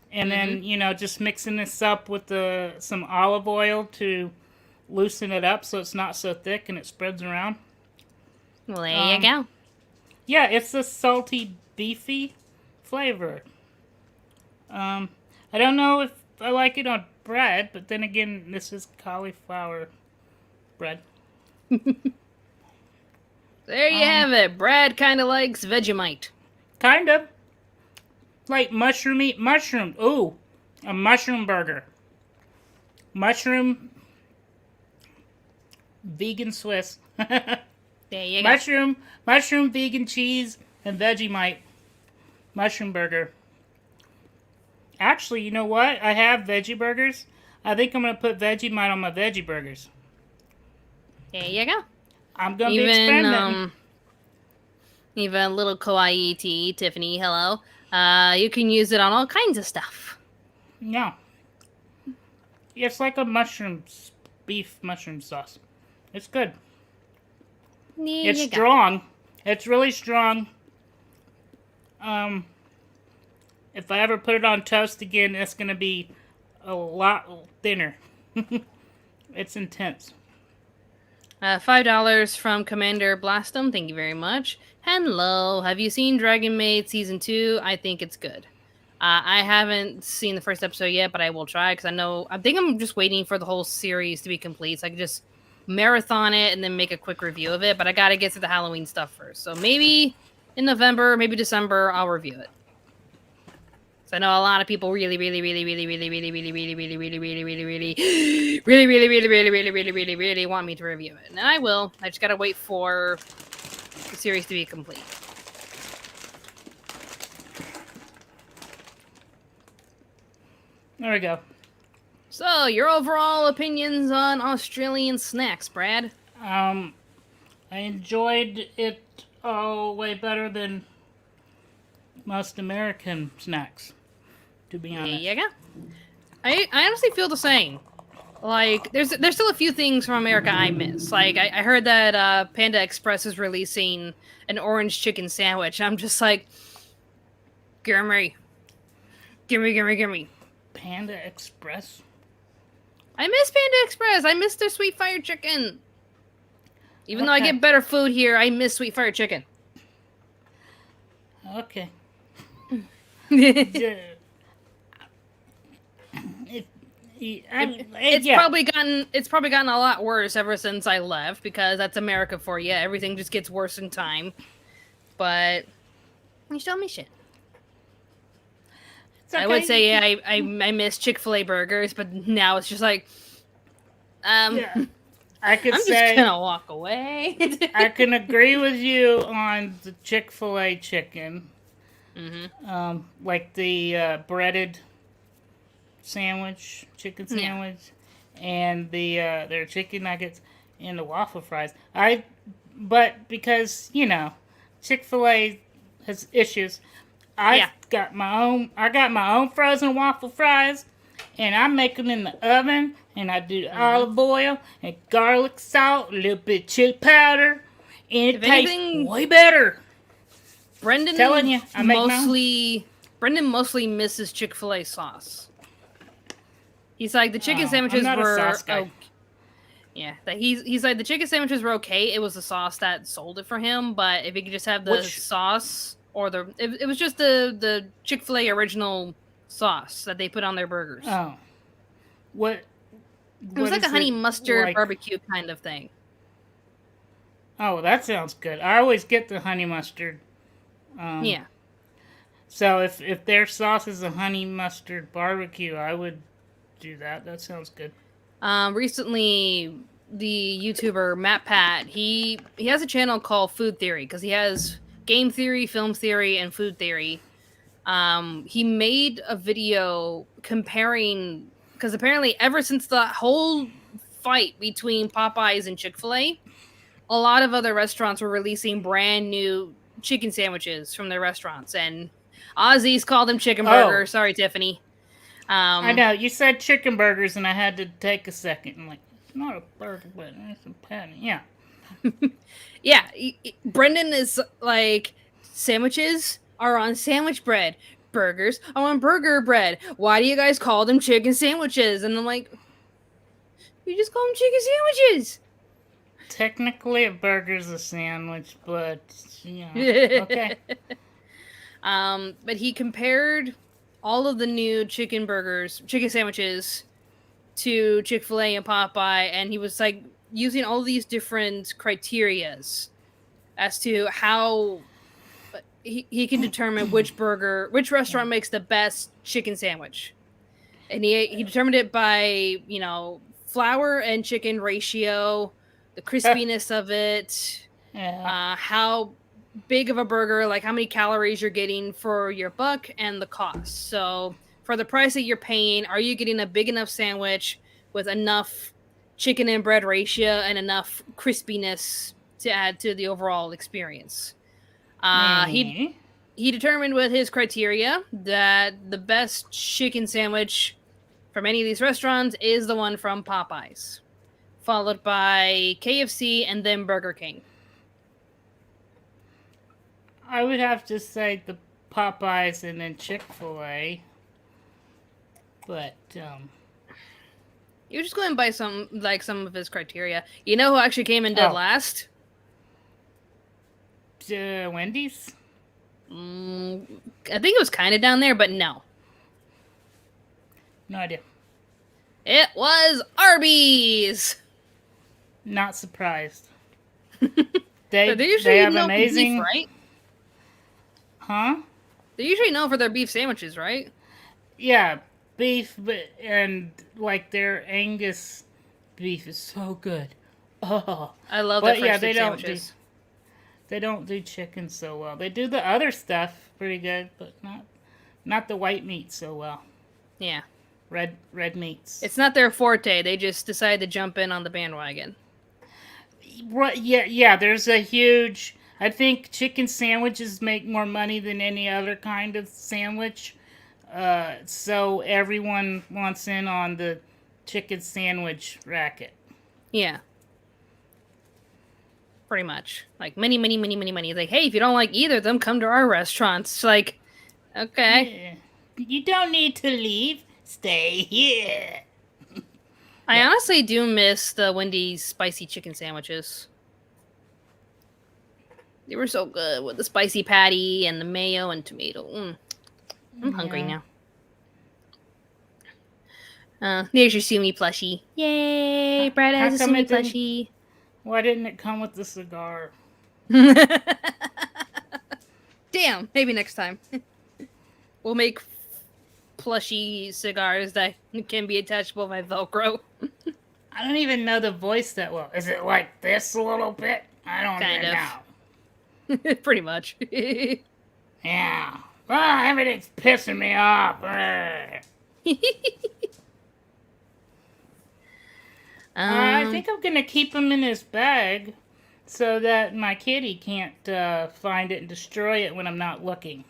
and then just mixing this up with some olive oil to loosen it up so it's not so thick and it spreads around. Well, there you go. Yeah, it's a salty, beefy flavor. I don't know if I like it on bread, but then again, this is cauliflower bread. There you have it. Brad kind of likes Vegemite. Kind of. Like mushroom. Ooh, a mushroom burger. Mushroom, vegan Swiss. There you go. Mushroom, vegan cheese, and Vegemite. Mushroom burger. Actually, you know what? I have veggie burgers. I think I'm going to put Vegemite on my veggie burgers. There you go. I'm going to be experimenting. Even little kawaii tea, Tiffany, hello. You can use it on all kinds of stuff. Yeah. It's like a beef mushroom sauce. It's good. It's strong. It's really strong. If I ever put it on toast again, it's going to be a lot thinner. It's intense. $5 from Commander Blastum. Thank you very much. Hello. Have you seen Dragon Maid Season 2? I think it's good. I haven't seen the first episode yet, but I will try because I think I'm just waiting for the whole series to be complete so I can just marathon it and then make a quick review of it. But I got to get to the Halloween stuff first. So maybe in November, maybe December, I'll review it. So I know a lot of people really want me to review it. And I will. I just gotta wait for the series to be complete. There we go. So, your overall opinions on Australian snacks, Brad? I enjoyed it way better than most American snacks, to be honest. There you go. I honestly feel the same. Like, there's still a few things from America I miss. Like, I heard that Panda Express is releasing an orange chicken sandwich. I'm just like, gimme. Panda Express? I miss Panda Express. I miss their sweet fire chicken. Even though I get better food here, I miss sweet fire chicken. Okay. It's probably gotten a lot worse ever since I left because that's America for you. Everything just gets worse in time. But you still miss shit. Okay. I would say I miss Chick-fil-A burgers, but now it's just like I could I'm just gonna walk away. I can agree with you on the Chick-fil-A chicken. Mm-hmm. Like the breaded chicken sandwich, and their chicken nuggets and the waffle fries. But because Chick-fil-A has issues, I got my own frozen waffle fries, and I make them in the oven, and I do olive oil and garlic salt, a little bit of chili powder, and it tastes way better. Brendan telling you, Brendan mostly misses Chick-fil-A sauce. He's like the chicken sandwiches I'm not were a sauce guy. He's like the chicken sandwiches were okay. It was the sauce that sold it for him. But if he could just have the sauce or it was just the Chick-fil-A original sauce that they put on their burgers. Oh, what? It was like a honey mustard barbecue kind of thing. Oh, that sounds good. I always get the honey mustard. Yeah. So if their sauce is a honey mustard barbecue, I would do that. That sounds good. Recently, the YouTuber Matt Pat, he has a channel called Food Theory because he has game theory, film theory, and food theory. He made a video comparing, because apparently ever since the whole fight between Popeyes and Chick-fil-A, a lot of other restaurants were releasing brand new chicken sandwiches from their restaurants, and Aussies call them chicken burgers. Sorry, Tiffany. I know you said chicken burgers, and I had to take a second. I'm like, it's not a burger, but it's a patty. Yeah. Yeah, Brendan is like, sandwiches are on sandwich bread. Burgers are on burger bread. Why do you guys call them chicken sandwiches? And I'm like, you just call them chicken sandwiches. Technically, a burger's a sandwich, but okay. But he compared all of the new chicken sandwiches to Chick-fil-A and Popeye, and he was like using all these different criterias as to how he can determine which restaurant makes the best chicken sandwich. And he determined it by, flour and chicken ratio, the crispiness of it, how big of a burger, like how many calories you're getting for your buck, and the cost. So for the price that you're paying, are you getting a big enough sandwich with enough chicken and bread ratio and enough crispiness to add to the overall experience? He determined with his criteria that the best chicken sandwich from any of these restaurants is the one from Popeyes, followed by KFC and then Burger King. I would have to say the Popeyes and then Chick-fil-A. But You're just going by some of his criteria. You know who actually came in dead last? Wendy's? I think it was kind of down there, but no. No idea. It was Arby's. Not surprised. They usually have know amazing, beef, right? Huh? They're usually known for their beef sandwiches, right? Yeah, beef, and like their Angus beef is so good. Oh, I love their fresh they sandwiches. They don't do chicken so well. They do the other stuff pretty good, but not the white meat so well. Yeah. Red meats. It's not their forte. They just decided to jump in on the bandwagon. Right? Yeah. There's a huge. I think chicken sandwiches make more money than any other kind of sandwich. So everyone wants in on the chicken sandwich racket. Yeah. Pretty much. Like, many. Like, hey, if you don't like either of them, come to our restaurants. It's like, okay. Yeah. You don't need to leave. Stay here. I honestly do miss the Wendy's spicy chicken sandwiches. They were so good with the spicy patty and the mayo and tomato. I'm hungry now. There's your Sumi plushie. Yay! Brad has a Sumi plushie. Why didn't it come with the cigar? Damn, maybe next time. We'll make plushy cigars that can be attachable by Velcro. I don't even know the voice that well. Is it like this a little bit? I don't even know. Pretty much. Yeah. Well, everything's pissing me off. I think I'm going to keep him in his bag so that my kitty can't find it and destroy it when I'm not looking.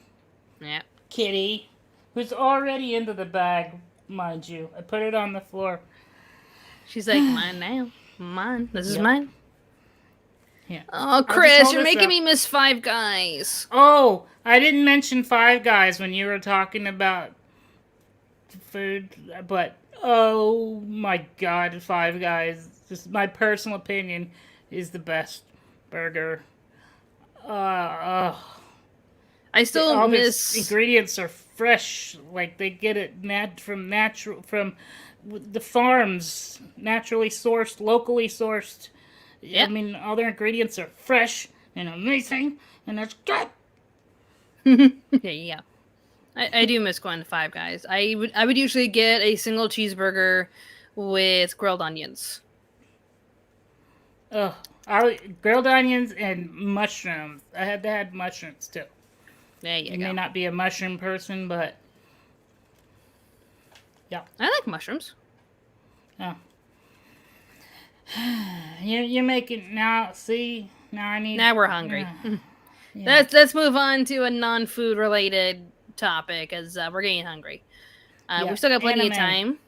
Yeah. Kitty, who's already into the bag, mind you. I put it on the floor. She's like, mine now. Mine. This is mine. Yeah. Oh, Chris, you're making me miss Five Guys. Oh, I didn't mention Five Guys when you were talking about food, but oh my god, Five Guys, just my personal opinion, is the best burger. I still all miss... the ingredients are fresh, like they get it from the farms, naturally sourced, locally sourced. Yep. I mean, all their ingredients are fresh and amazing, and it's good. Yeah. I do miss going to Five Guys. I would usually get a single cheeseburger with grilled onions. Grilled onions and mushrooms. I had to have mushrooms too. There you You go. may not be a mushroom person, but yeah. I like mushrooms. Oh. You're making now. See, now I need. Now we're hungry. Yeah. Let's move on to a non-food related topic, as we're getting hungry. Yeah. We still got plenty of Anime.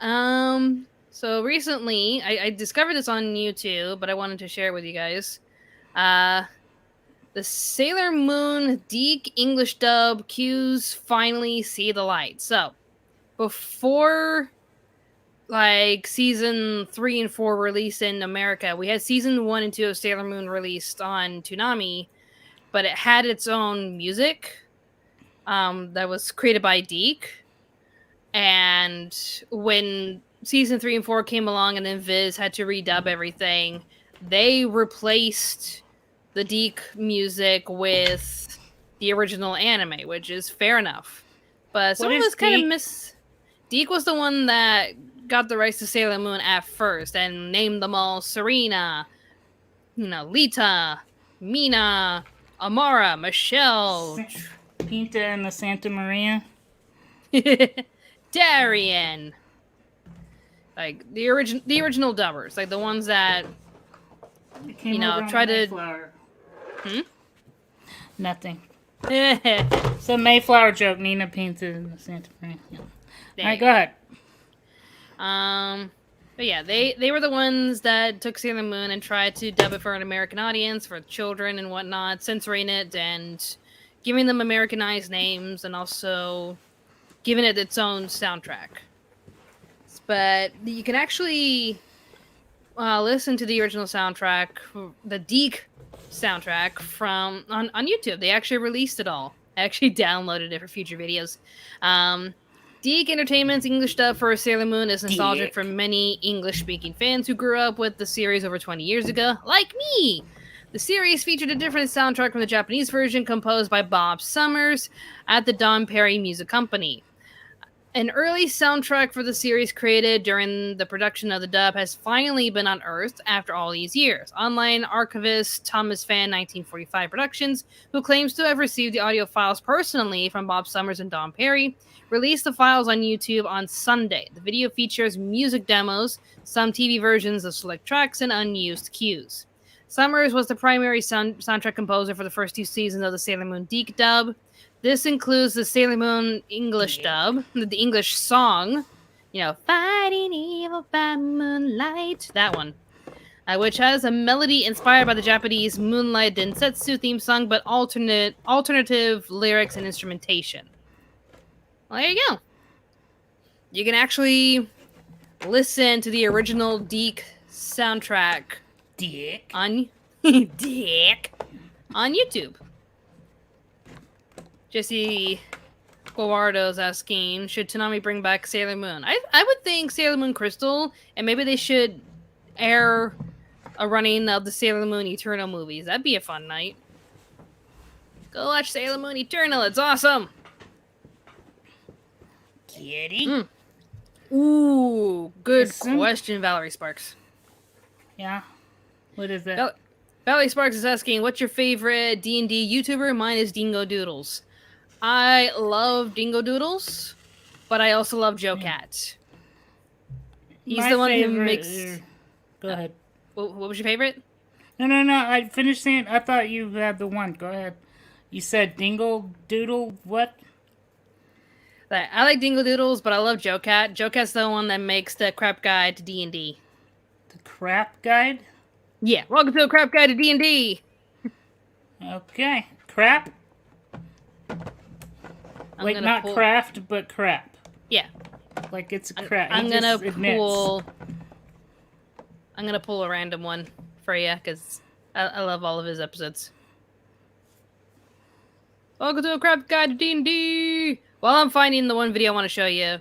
time. So recently, I discovered this on YouTube, but I wanted to share it with you guys. The Sailor Moon Deke English dub cues finally see the light. So before like season 3 and 4 released in America, we had season 1 and 2 of Sailor Moon released on Toonami, but it had its own music that was created by Deke. And when season 3 and 4 came along and then Viz had to redub everything, they replaced the Deke music with the original anime, which is fair enough. But some of us kind of miss. Deke was the one that got the rights to Sailor Moon at first and named them all Serena, Lita, Mina, Amara, Michelle, Pinta and the Santa Maria. Darien. Like the original dubbers, like the ones that try to. Mayflower. Hmm? Nothing. It's a Mayflower joke. Nina Pinta and the Santa Maria. Yeah. All right, go ahead. But yeah, they were the ones that took Sailor Moon and tried to dub it for an American audience, for children and whatnot, censoring it and giving them Americanized names, and also giving it its own soundtrack. But you can actually listen to the original soundtrack, the Deke soundtrack on YouTube. They actually released it all. I actually downloaded it for future videos. Deke Entertainment's English dub for Sailor Moon is nostalgic for many English-speaking fans who grew up with the series over 20 years ago, like me. The series featured a different soundtrack from the Japanese version, composed by Bob Summers at the Don Perry Music Company. An early soundtrack for the series created during the production of the dub has finally been unearthed after all these years. Online archivist Thomas Fan 1945 Productions, who claims to have received the audio files personally from Bob Summers and Don Perry, released the files on YouTube on Sunday. The video features music demos, some TV versions of select tracks, and unused cues. Summers was the primary soundtrack composer for the first 2 seasons of the Sailor Moon Deke dub. This includes the Sailor Moon English dub, the English song, Fighting Evil by Moonlight, that one, which has a melody inspired by the Japanese Moonlight Densetsu theme song, but alternative lyrics and instrumentation. Well, there you go. You can actually listen to the original Deke soundtrack on Deke on YouTube. Jesse Guajardo's asking, should Toonami bring back Sailor Moon? I would think Sailor Moon Crystal, and maybe they should air a running of the Sailor Moon Eternal movies. That'd be a fun night. Go watch Sailor Moon Eternal. It's awesome. Kitty? Ooh, good question, Valerie Sparks. Yeah? What is that? Valerie Sparks is asking, what's your favorite D&D YouTuber? Mine is Dingo Doodles. I love Dingo Doodles, but I also love Joe Cat. He's the one who makes... Go ahead. What was your favorite? No. I finished saying... I thought you had the one. Go ahead. You said Dingo Doodle what? I like Dingo Doodles, but I love Joe Cat. Joe Cat's the one that makes the crap guide to D&D. The crap guide? Yeah, welcome to the crap guide to D&D. Okay. Crap? Like not craft, but crap. Yeah. Like it's a crap. I'm gonna pull a random one for you, because I love all of his episodes. Welcome to a crap guide to D&D. While I'm finding the one video I want to show you,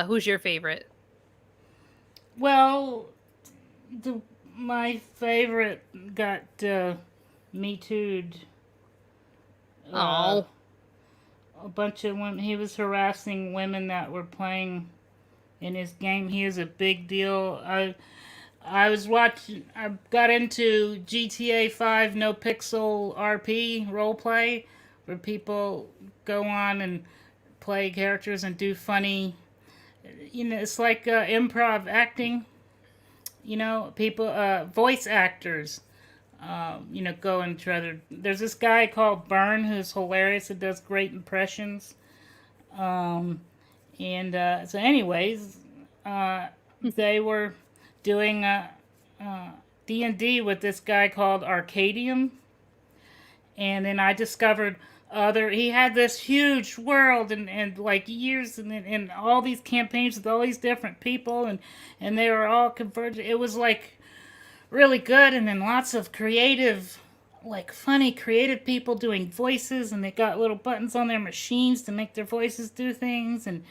who's your favorite? Well, my favorite got Me Too'd. Oh. A bunch of women. He was harassing women that were playing in his game. He is a big deal. I was watching. I got into GTA 5 No Pixel RP roleplay where people go on and play characters and do funny. It's like improv acting. People, voice actors. Go and try to. There's this guy called Byrne who's hilarious and does great impressions. Um, so, anyways, they were doing D&D with this guy called Arcadium, and then I discovered he had this huge world and like years and all these campaigns with all these different people and they were all converging. It was like really good, and then lots of creative, like funny creative people doing voices, and they got little buttons on their machines to make their voices do things, and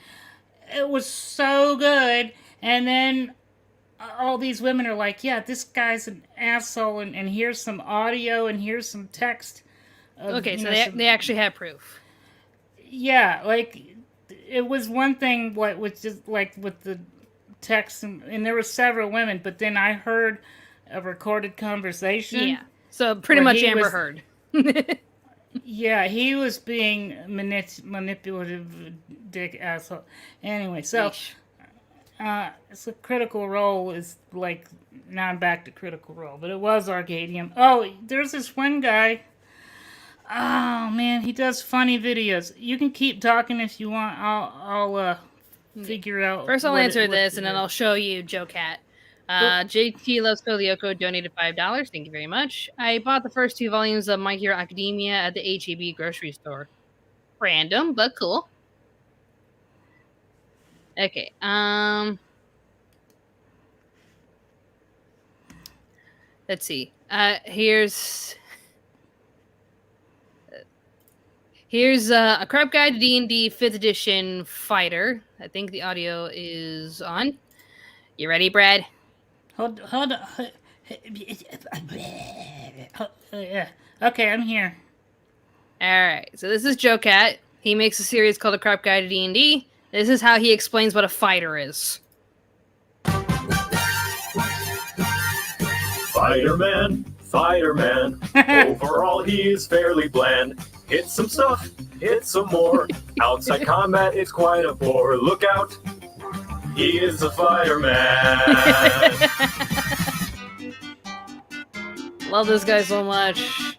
it was so good. And then all these women are like, yeah, this guy's an asshole, and here's some audio and here's some text. Okay, so they actually have proof. Yeah, like it was one thing what was just like with the text, and there were several women, but then I heard a recorded conversation. Yeah, so pretty much Amber Heard. Yeah, he was being manipulative, dick asshole. Anyway, so it's a Critical Role is like, now I'm back to Critical Role, but it was Arcadium. Oh, there's this one guy. Oh man, he does funny videos. You can keep talking if you want. I'll figure out. First, I'll answer this, and then I'll show you Joe Cat. JT Loves Kolioko donated $5. Thank you very much. I bought the first 2 volumes of My Hero Academia at the HEB grocery store. Random, but cool. Okay. Let's see. Here's a Crap Guide to D&D 5th edition fighter. I think the audio is on. You ready, Brad? Hold on. Yeah. Okay, I'm here. Alright, so this is Joe Cat. He makes a series called A Crap Guide to D&D. This is how he explains what a fighter is. Fighter man. Overall, he is fairly bland. Hit some stuff, hit some more. Outside combat, it's quite a bore. Look out, he is a fighter man. Love this guy so much.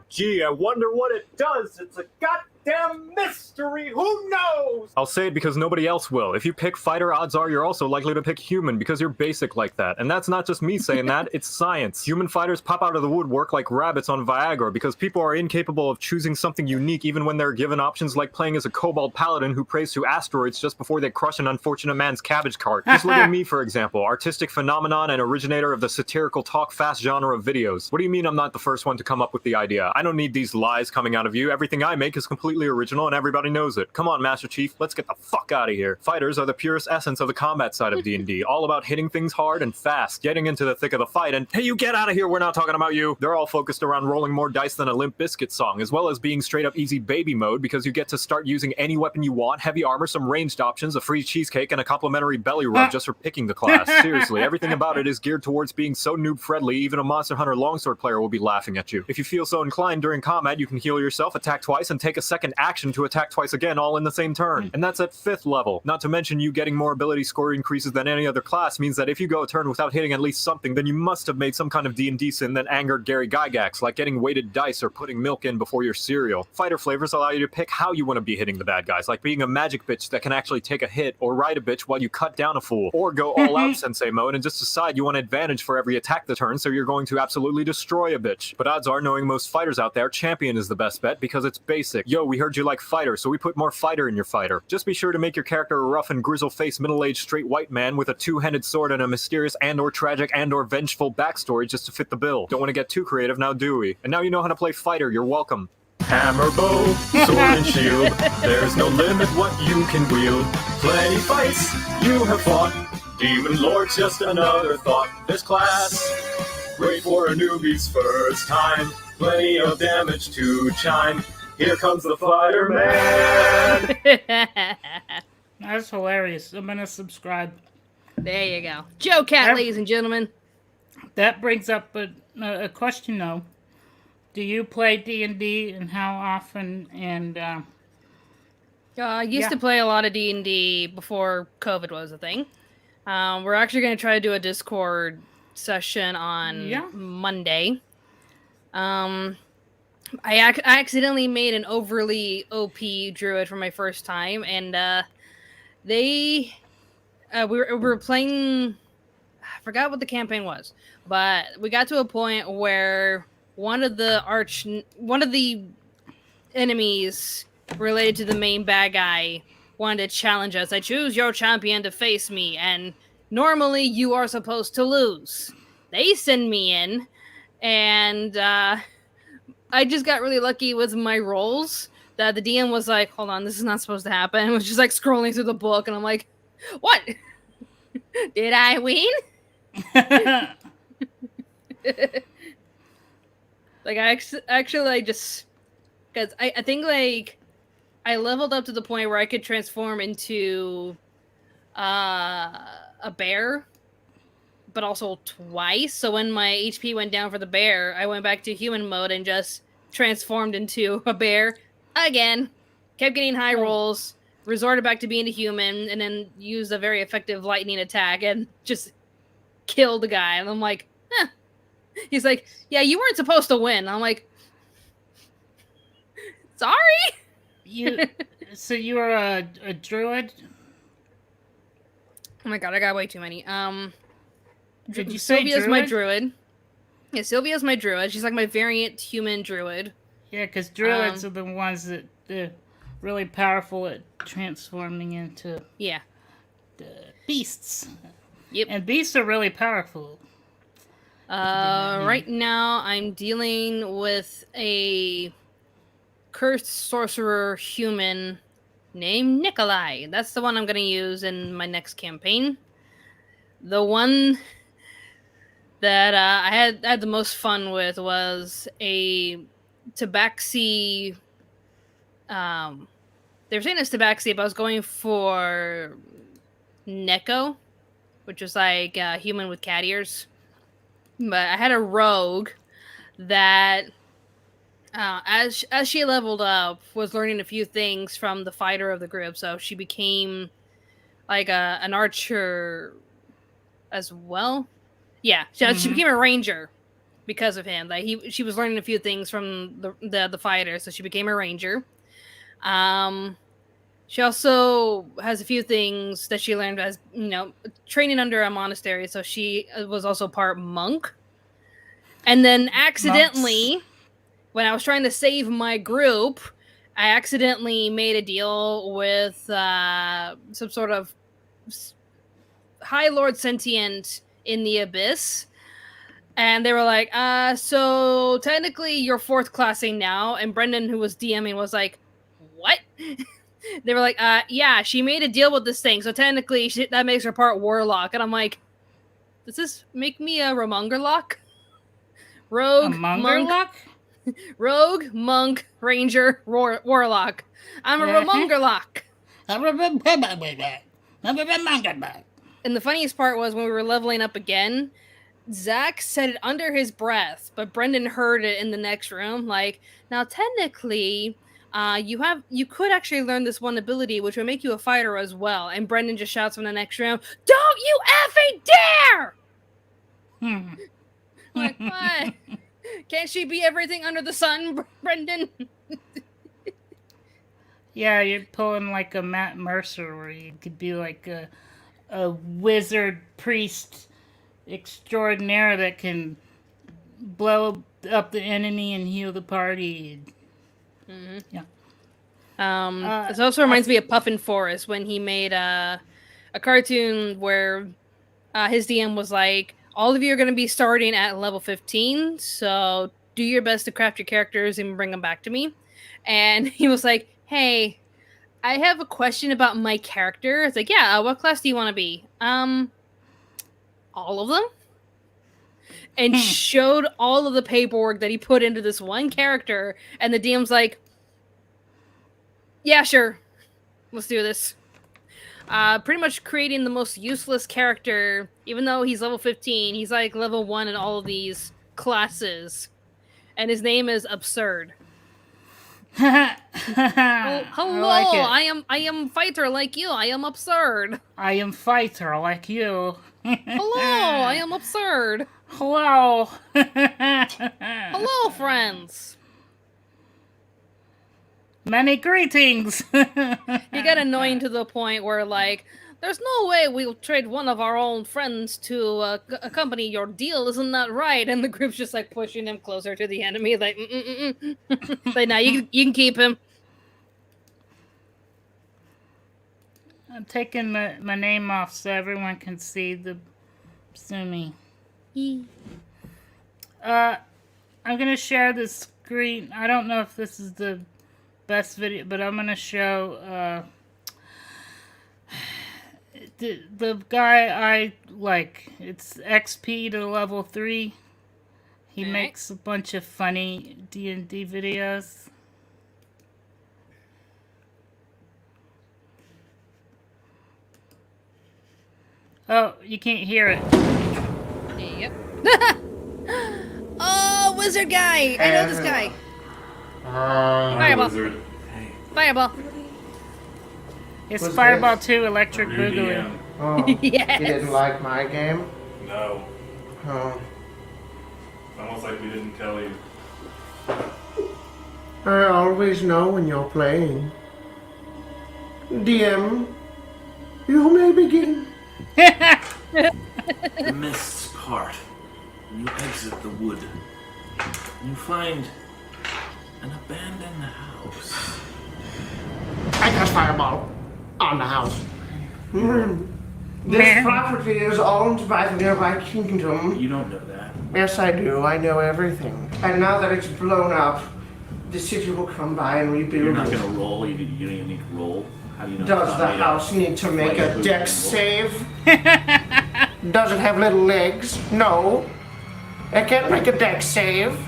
Gee, I wonder what it does. It's a goddamn mystery. Who knows? I'll say it because nobody else will. If you pick fighter, odds are you're also likely to pick human because you're basic like that. And that's not just me saying that, it's science. Human fighters pop out of the woodwork like rabbits on Viagra because people are incapable of choosing something unique even when they're given options like playing as a kobold paladin who prays to asteroids just before they crush an unfortunate man's cabbage cart. Just look at me, for example, artistic phenomenon and originator of the satirical talk fast genre of videos. What do you mean I'm not the first one to come up with the idea? I don't need these lies coming out of you. Everything I make is completely original and everybody knows it. Come on, Master Chief, let's get the fuck out of here. Fighters are the purest essence of the combat side of D&D, all about hitting things hard and fast, getting into the thick of the fight, and hey, you get out of here, we're not talking about you. They're all focused around rolling more dice than a Limp Bizkit song, as well as being straight up easy baby mode because you get to start using any weapon you want, heavy armor, some ranged options, a free cheesecake, and a complimentary belly rub just for picking the class. Seriously, everything about it is geared towards being so noob-friendly, even a Monster Hunter longsword player will be laughing at you. If you feel so inclined during combat, you can heal yourself, attack twice, and take a second action to attack twice again, all in the same turn. And that's at 5th level. Not to mention you getting more ability score increases than any other class means that if you go a turn without hitting at least something, then you must have made some kind of D&D sin that angered Gary Gygax, like getting weighted dice or putting milk in before your cereal. Fighter flavors allow you to pick how you want to be hitting the bad guys, like being a magic bitch that can actually take a hit, or ride a bitch while you cut down a fool, or go all out sensei mode and just decide you want advantage for every attack the turn, so you're going to absolutely destroy a bitch. But odds are, knowing most fighters out there, champion is the best bet because it's basic. Yo, we heard you like fighter, so we put more fighter in your fighter. Just be sure to make your character a rough and grizzle-faced middle-aged straight white man with a two-handed sword and a mysterious and/or tragic and/or vengeful backstory just to fit the bill. Don't want to get too creative now, do we? And now you know how to play fighter, you're welcome. Hammer, bow, sword, and shield. There's no limit what you can wield. Plenty fights you have fought. Demon Lord's just another thought. This class, great for a newbie's first time. Plenty of damage to chime. Here comes the fighter man. That's hilarious. I'm gonna subscribe. There you go. Joe Cat, ladies and gentlemen. That brings up a question, though. Do you play D&D, and how often? And I used Yeah. to play a lot of D&D before COVID was a thing. We're actually going to try to do a Discord session on Yeah. Monday. I accidentally made an overly OP druid for my first time, and we were playing. I forgot what the campaign was, but we got to a point where one of the enemies related to the main bad guy wanted to challenge us. I choose your champion to face me, and normally you are supposed to lose. They send me in, and I just got really lucky with my rolls that the DM was like, hold on, this is not supposed to happen. And was just like scrolling through the book, and I'm like, what? Did I win? Like, I actually like just because I think like I leveled up to the point where I could transform into a bear, but also twice. So when my HP went down for the bear, I went back to human mode and just transformed into a bear again. Kept getting high rolls, resorted back to being a human, and then used a very effective lightning attack and just killed the guy. And I'm like, eh. He's like, yeah, you weren't supposed to win. I'm like, sorry. So you are a druid? Oh my god, I got way too many. Did you say Sylvia's druid? my druid. Yeah, Sylvia's my druid. She's like my variant human druid. Yeah, because druids are the ones that they're really powerful at transforming into Yeah. beasts. Yep. And beasts are really powerful. Right now I'm dealing with a cursed sorcerer human named Nikolai. That's the one I'm gonna use in my next campaign. The one that I had the most fun with was a tabaxi. They were saying it's tabaxi, but I was going for Neko, which was like a human with cat ears. But I had a rogue that, as she leveled up, was learning a few things from the fighter of the group. So she became like an archer as well. Yeah, she became a ranger because of him. Like she was learning a few things from the fighter, so she became a ranger. She also has a few things that she learned as, training under a monastery, so she was also part monk. And then accidentally, when I was trying to save my group, I accidentally made a deal with some sort of High Lord Sentient in the Abyss. And they were like, so technically you're fourth classing now. And Brendan, who was DMing, was like, what? They were like, yeah, she made a deal with this thing. So technically that makes her part warlock. And I'm like, does this make me a Romungerlock? Rogue, monk, rogue, monk, ranger, warlock. I'm a Romungerlock. And the funniest part was when we were leveling up again, Zach said it under his breath, but Brendan heard it in the next room. Like, now technically, you could actually learn this one ability, which would make you a fighter as well. And Brendan just shouts from the next room, "Don't you effing dare!" I'm like, what? Can't she be everything under the sun, Brendan? Yeah, you're pulling like a Matt Mercer, where you could be like a wizard priest extraordinaire that can blow up the enemy and heal the party. Mm-hmm. Yeah. This also reminds me of Puffin Forest when he made a cartoon where his DM was like, all of you are going to be starting at level 15, so do your best to craft your characters and bring them back to me. And he was like, hey, I have a question about my character. It's like, yeah, what class do you want to be? All of them? And showed all of the paperwork that he put into this one character, and the DM's like, yeah, sure. Let's do this. Pretty much creating the most useless character, even though he's level 15, he's like level 1 in all of these classes. and his name is Absurd. Hello, Hello, I am fighter like you. I am Absurd. I am fighter like you. Hello, I am Absurd. Hello. Hello, friends. Many greetings. You get annoying to the point where, like, there's no way we'll trade one of our own friends to accompany your deal. Isn't that right? And the group's just like pushing him closer to the enemy. Like, like, now you can keep him. I'm taking my name off so everyone can see the Sumi. I'm gonna share the screen. I don't know if this is the best video, but I'm gonna show the guy I like. It's XP to level 3. He makes a bunch of funny D&D videos. Oh, you can't hear it. Yep. Oh, wizard guy! I know this guy. Fireball. Wizard. Fireball. It's What's Fireball this? 2 Electric New Boogaloo. DM. Oh, Yes. you didn't like my game? No. Oh. It's almost like we didn't tell you. I always know when you're playing. DM, you may begin. The mists part. When you exit the wood, you find an abandoned house. I cast Fireball on the house. This property is owned by the nearby kingdom. You don't know that. Yes, I do. I know everything. And now that it's blown up, the city will come by and rebuild You're not it. gonna roll. You don't even need to roll. How do you know? Does it's the not made house of need to make a flammable dex wood? save? Does it have little legs? No. It can't make a dex save.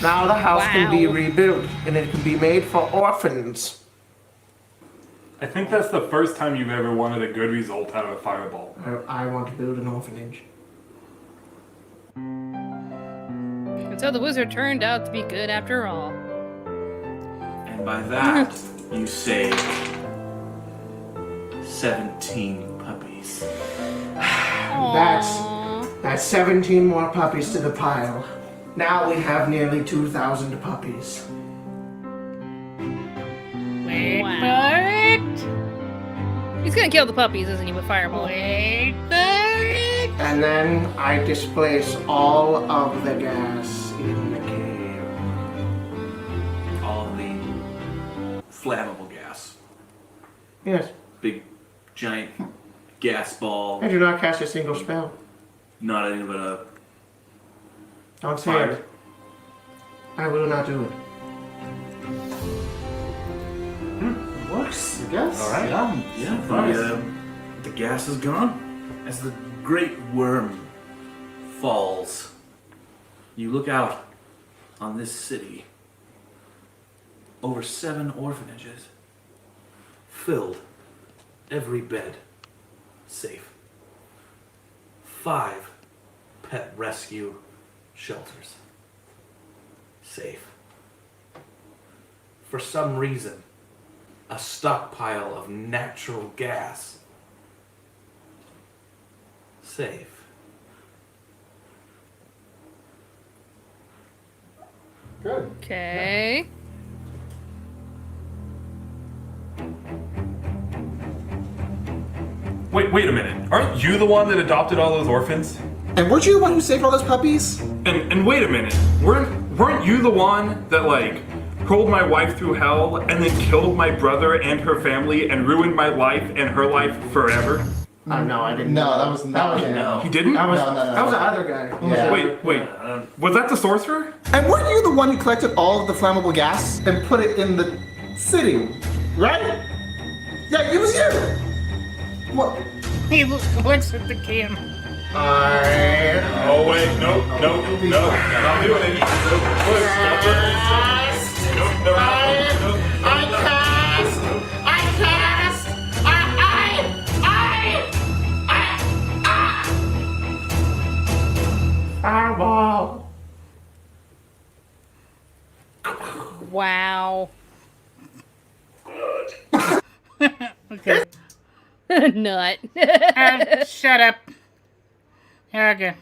Now the house can be Wow. rebuilt, and it can be made for orphans. I think that's the first time you've ever wanted a good result out of a fireball. I want to build an orphanage. And so the wizard turned out to be good after all. And by that, you saved 17 puppies. That's 17 more puppies to the pile. Now we have nearly 2,000 puppies. Wait Wow. for it. He's gonna kill the puppies, isn't he, with Fireball? Wait for it. And then I displace all of the gas in the cave. All of the flammable gas. Yes, Big, giant gas ball. I do not cast a single spell. Not anything but a Don't say fire. it. I will not do it. Works, I guess. All right. Yeah. Yeah, the gas is gone. As the great worm falls, you look out on this city. Over 7 orphanages. Filled. Every bed. Safe. 5 pet rescue shelters. Safe. For some reason, a stockpile of natural gas. Safe. Good. Okay. Wait a minute. Aren't you the one that adopted all those orphans? And weren't you the one who saved all those puppies? And wait a minute. Weren't you the one that like pulled my wife through hell and then killed my brother and her family and ruined my life and her life forever? No, I didn't. No, that was not him. No. You didn't? That was, No. that was the other guy. Yeah. Wait. Was that the sorcerer? And weren't you the one who collected all of the flammable gas and put it in the city? Right? Yeah, it was you. What? He looks at the camera. Oh wait, no, not doing it. Fireball. Wow. Okay. Nut. Shut up. Okay.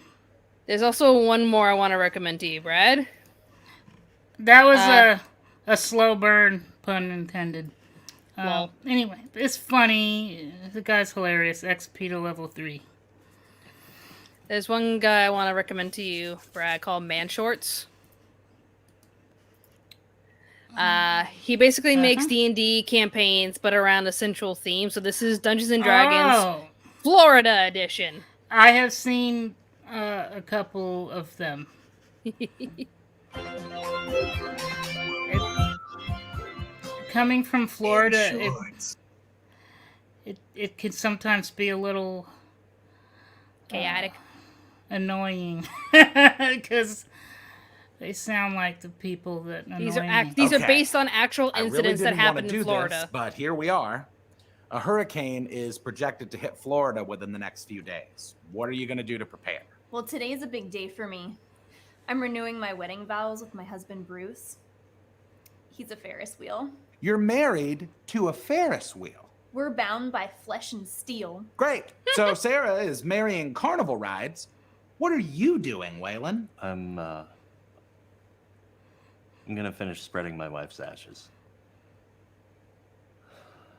There's also one more I want to recommend to you, Brad. That was a slow burn, pun intended. Lol. Anyway, it's funny. The guy's hilarious. XP to level 3. There's one guy I want to recommend to you, Brad, called Man Shorts. He basically makes D&D campaigns, but around a central theme. So this is Dungeons and Dragons Florida edition. I have seen a couple of them. Coming from Florida, it can sometimes be a little Chaotic. Annoying because they sound like the people that annoy me. These are based on actual incidents that happened in Florida. This, but here we are. A hurricane is projected to hit Florida within the next few days. What are you going to do to prepare? Well, today's a big day for me. I'm renewing my wedding vows with my husband, Bruce. He's a Ferris wheel. You're married to a Ferris wheel. We're bound by flesh and steel. Great. So Sarah is marrying carnival rides. What are you doing, Waylon? I'm gonna finish spreading my wife's ashes.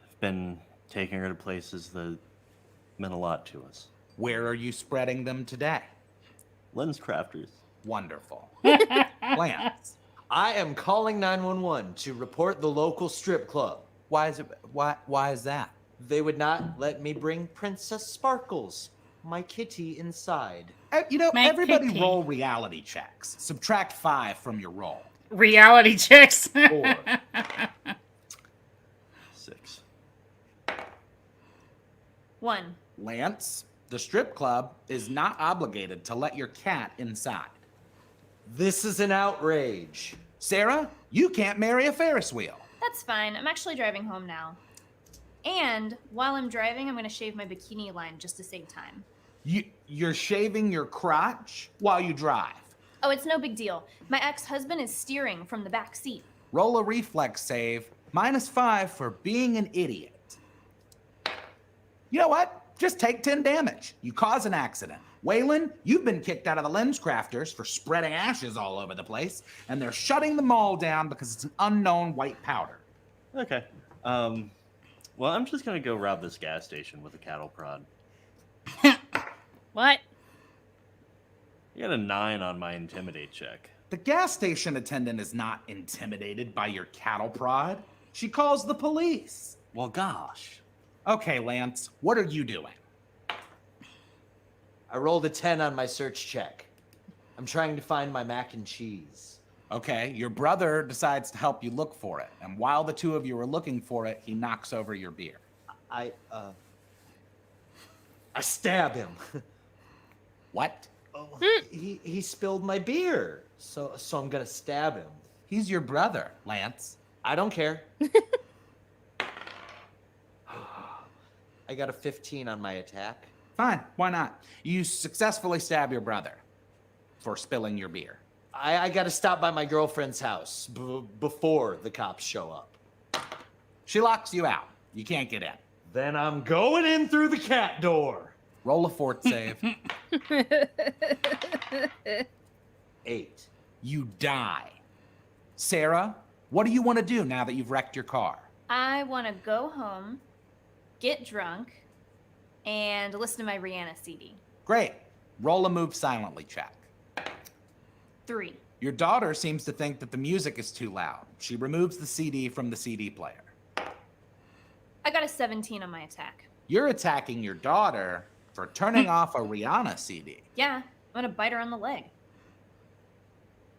I've been taking her to places that meant a lot to us. Where are you spreading them today? Lens crafters. Wonderful. Lance. I am calling 911 to report the local strip club. Why is that? They would not let me bring Princess Sparkles, my kitty, inside. Everybody kitty. roll reality checks. Subtract 5 from your roll. Reality checks. 4. 6. 1. Lance, the strip club is not obligated to let your cat inside. This is an outrage. Sarah, you can't marry a Ferris wheel. That's fine. I'm actually driving home now. And while I'm driving, I'm going to shave my bikini line just to save time. You're shaving your crotch while you drive. Oh, it's no big deal. My ex-husband is steering from the back seat. Roll a reflex save. -5 for being an idiot. You know what? Just take 10 damage. You cause an accident. Waylon, you've been kicked out of the lens crafters for spreading ashes all over the place, and they're shutting the mall down because it's an unknown white powder. Okay. Well, I'm just gonna go rob this gas station with a cattle prod. What? You got a 9 on my intimidate check. The gas station attendant is not intimidated by your cattle prod. She calls the police. Well, gosh. Okay, Lance, what are you doing? I rolled a 10 on my search check. I'm trying to find my mac and cheese. Okay, your brother decides to help you look for it, and while the two of you are looking for it, he knocks over your beer. I stab him. What? Oh, he spilled my beer, so I'm gonna stab him. He's your brother, Lance. I don't care. I got a 15 on my attack. Fine, why not? You successfully stab your brother for spilling your beer. I gotta stop by my girlfriend's house before the cops show up. She locks you out. You can't get in. Then I'm going in through the cat door. Roll a fort save. 8. You die. Sarah, what do you want to do now that you've wrecked your car? I want to go home, get drunk, and listen to my Rihanna CD. Great. Roll a move silently check. 3. Your daughter seems to think that the music is too loud. She removes the CD from the CD player. I got a 17 on my attack. You're attacking your daughter for turning off a Rihanna CD. Yeah, I'm gonna bite her on the leg.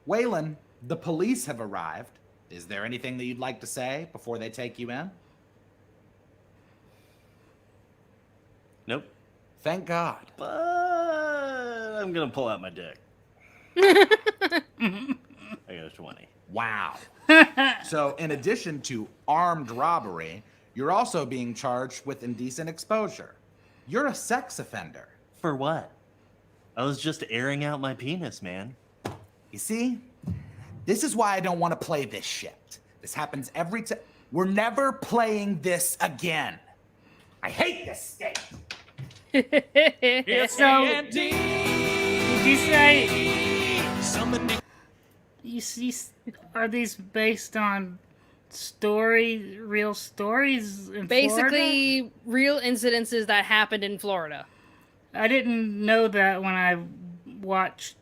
Waylon, the police have arrived. Is there anything that you'd like to say before they take you in? Nope. Thank God. But I'm gonna pull out my dick. I got a 20. Wow. So in addition to armed robbery, you're also being charged with indecent exposure. You're a sex offender. For what? I was just airing out my penis, man. You see? This is why I don't want to play this shit. This happens every time. We're never playing this again. I hate this state. So, did you say are these based on real stories in Basically, Florida? real incidences that happened in Florida. I didn't know that when I watched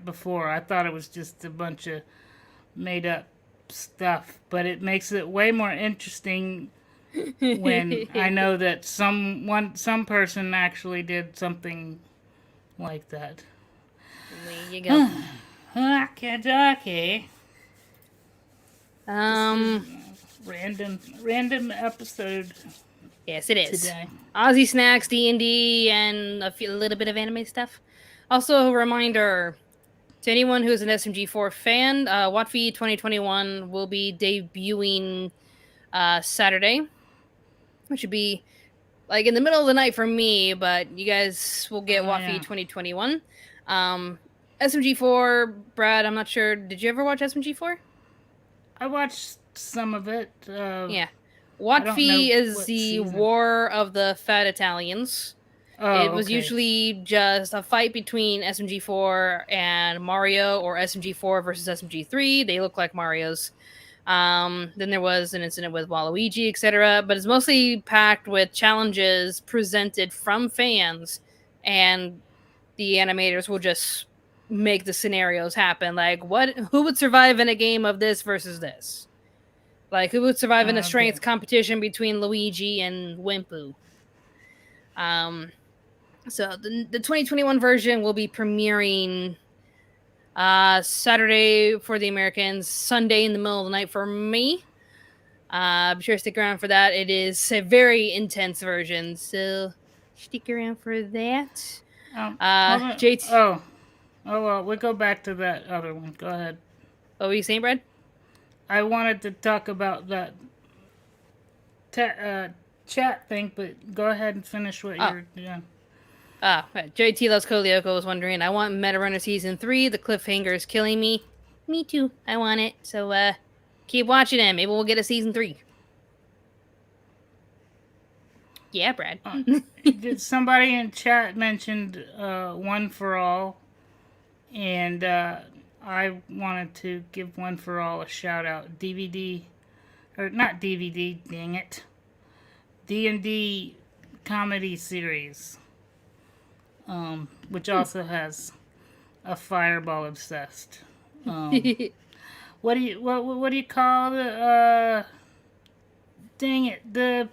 before. I thought it was just a bunch of made up stuff, but it makes it way more interesting when I know that some person actually did something like that. There you go. Okay. Random episode. Yes, it is. Today. Aussie snacks, D&D, and a little bit of anime stuff. Also, a reminder to anyone who's an SMG4 fan, WotFi 2021 will be debuting Saturday, which would be like in the middle of the night for me, but you guys will get WotFi 2021. SMG4, Brad, I'm not sure. Did you ever watch SMG4? I watched some of it. Yeah. WotFi is the War of the Fat Italians. Oh, it was usually just a fight between SMG4 and Mario, or SMG4 versus SMG3. They look like Mario's. Then there was an incident with Waluigi, etc. But it's mostly packed with challenges presented from fans, and the animators will just make the scenarios happen. Like, who would survive in a game of this versus this? Like, who would survive in a strength competition between Luigi and Wimpu? So the 2021 version will be premiering Saturday for the Americans, Sunday in the middle of the night for me. Be sure to stick around for that. It is a very intense version, so stick around for that. JT. Oh, well, we'll go back to that other one. Go ahead. What were you saying, Brad? I wanted to talk about that chat thing, but go ahead and finish what you're doing. JT Loves Kolioko was wondering, I want Meta Runner Season 3. The cliffhanger is killing me. Me too. I want it. So, keep watching it. Maybe we'll get a Season 3. Yeah, Brad. Somebody in chat mentioned One for All, and I wanted to give One for All a shout out. DVD, or not DVD, dang it. D&D comedy series, which also has a Fireball obsessed. What do you call the dang it, the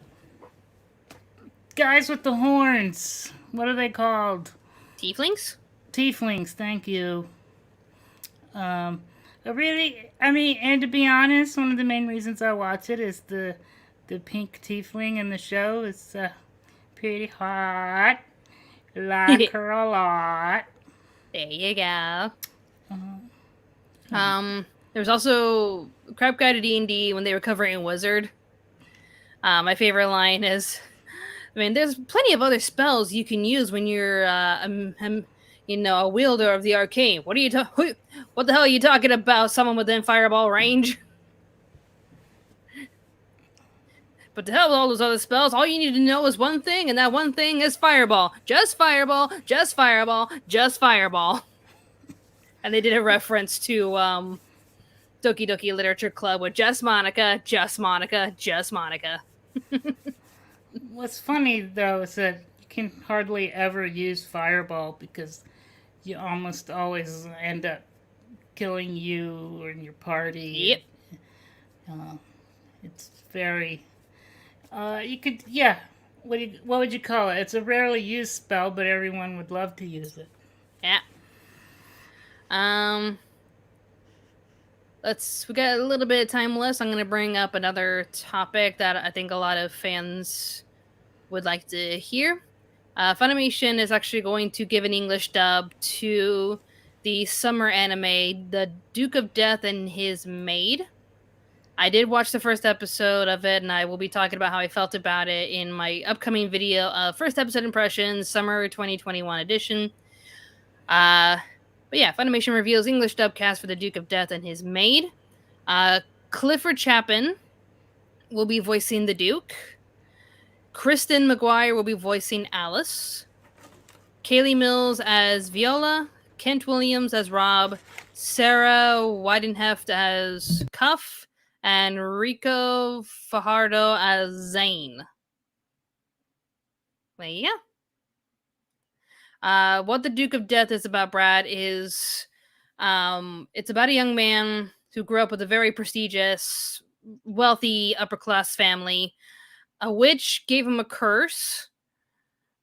guys with the horns? What are they called? Tieflings? Tieflings, thank you. And to be honest, one of the main reasons I watch it is the pink tiefling in the show is pretty hot. Like her a lot. There you go. There's also Crap Guy to D&D when they were covering Wizard. My favorite line is, there's plenty of other spells you can use when you're a wielder of the arcane. What the hell are you talking about? Someone within fireball range? But to hell with all those other spells, all you need to know is one thing, and that one thing is fireball. Just fireball, just fireball, just fireball. And they did a reference to Doki Doki Literature Club with just Monica, just Monica, just Monica. What's funny, though, is that you can hardly ever use fireball because you almost always end up killing you or your party. Yep. It's very... what would you call it? It's a rarely used spell, but everyone would love to use it. Yeah. We got a little bit of time left. I'm going to bring up another topic that I think a lot of fans would like to hear. Funimation is actually going to give an English dub to the summer anime, The Duke of Death and His Maid. I did watch the first episode of it, and I will be talking about how I felt about it in my upcoming video of first episode impressions, summer 2021 edition. But yeah, Funimation reveals English dubcast for the Duke of Death and his maid. Clifford Chapin will be voicing the Duke. Kristen McGuire will be voicing Alice. Kaylee Mills as Viola. Kent Williams as Rob. Sarah Weidenheft as Cuff. And Rico Fajardo as Zane. Well, yeah. What the Duke of Death is about, Brad, is it's about a young man who grew up with a very prestigious, wealthy, upper class family. A witch gave him a curse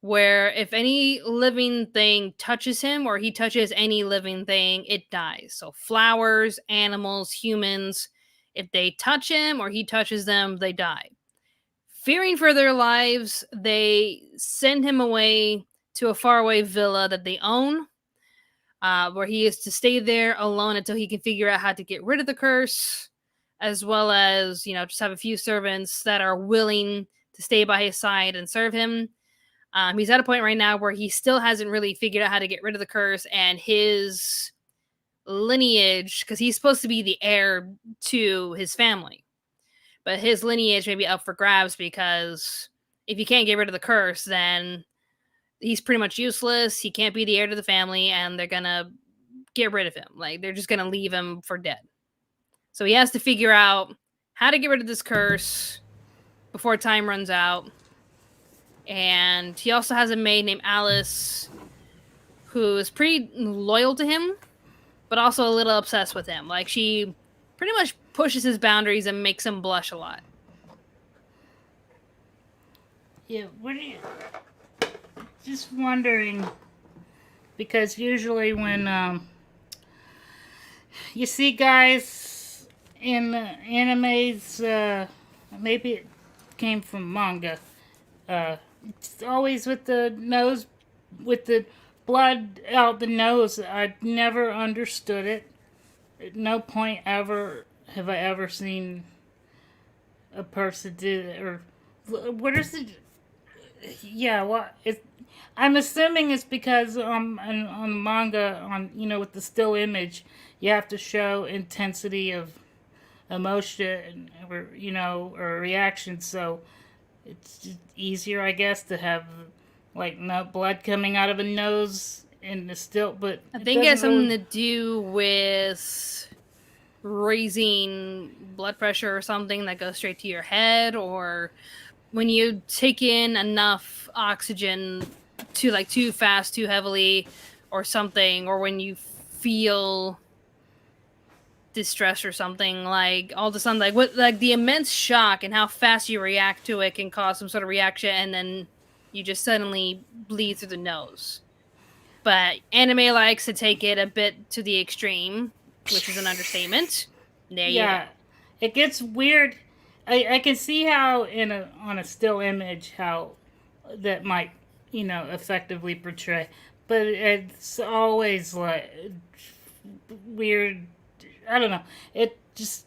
where if any living thing touches him or he touches any living thing, it dies. So flowers, animals, humans, if they touch him or he touches them, they die. Fearing for their lives, they send him away to a faraway villa that they own, where he is to stay there alone until he can figure out how to get rid of the curse, as well as, just have a few servants that are willing to stay by his side and serve him. He's at a point right now where he still hasn't really figured out how to get rid of the curse, and his lineage, because he's supposed to be the heir to his family, but his lineage may be up for grabs because if you can't get rid of the curse, then he's pretty much useless. He can't be the heir to the family, and they're gonna get rid of him. Like, they're just gonna leave him for dead. So he has to figure out how to get rid of this curse before time runs out. And he also has a maid named Alice who is pretty loyal to him, but also a little obsessed with him. Like, she pretty much pushes his boundaries and makes him blush a lot. Yeah, what do you... Just wondering, because usually when you see guys in animes, maybe it came from manga, it's always with the nose, with the blood out the nose. I've never understood it. At no point ever have I ever seen a person do it, or what is it? Yeah, what it? I'm assuming it's because on manga, with the still image, you have to show intensity of emotion or reaction. So it's just easier, I guess, to have like no blood coming out of a nose in the still. But I think it has something to do with raising blood pressure or something that goes straight to your head, or when you take in enough oxygen too fast, too heavily, or something, or when you feel distress or something, like all of a sudden, like the immense shock and how fast you react to it can cause some sort of reaction, and then you just suddenly bleed through the nose. But anime likes to take it a bit to the extreme, which is an understatement. There you go. It gets weird. I can see how on a still image how that might effectively portray, but it's always like weird. I don't know. It just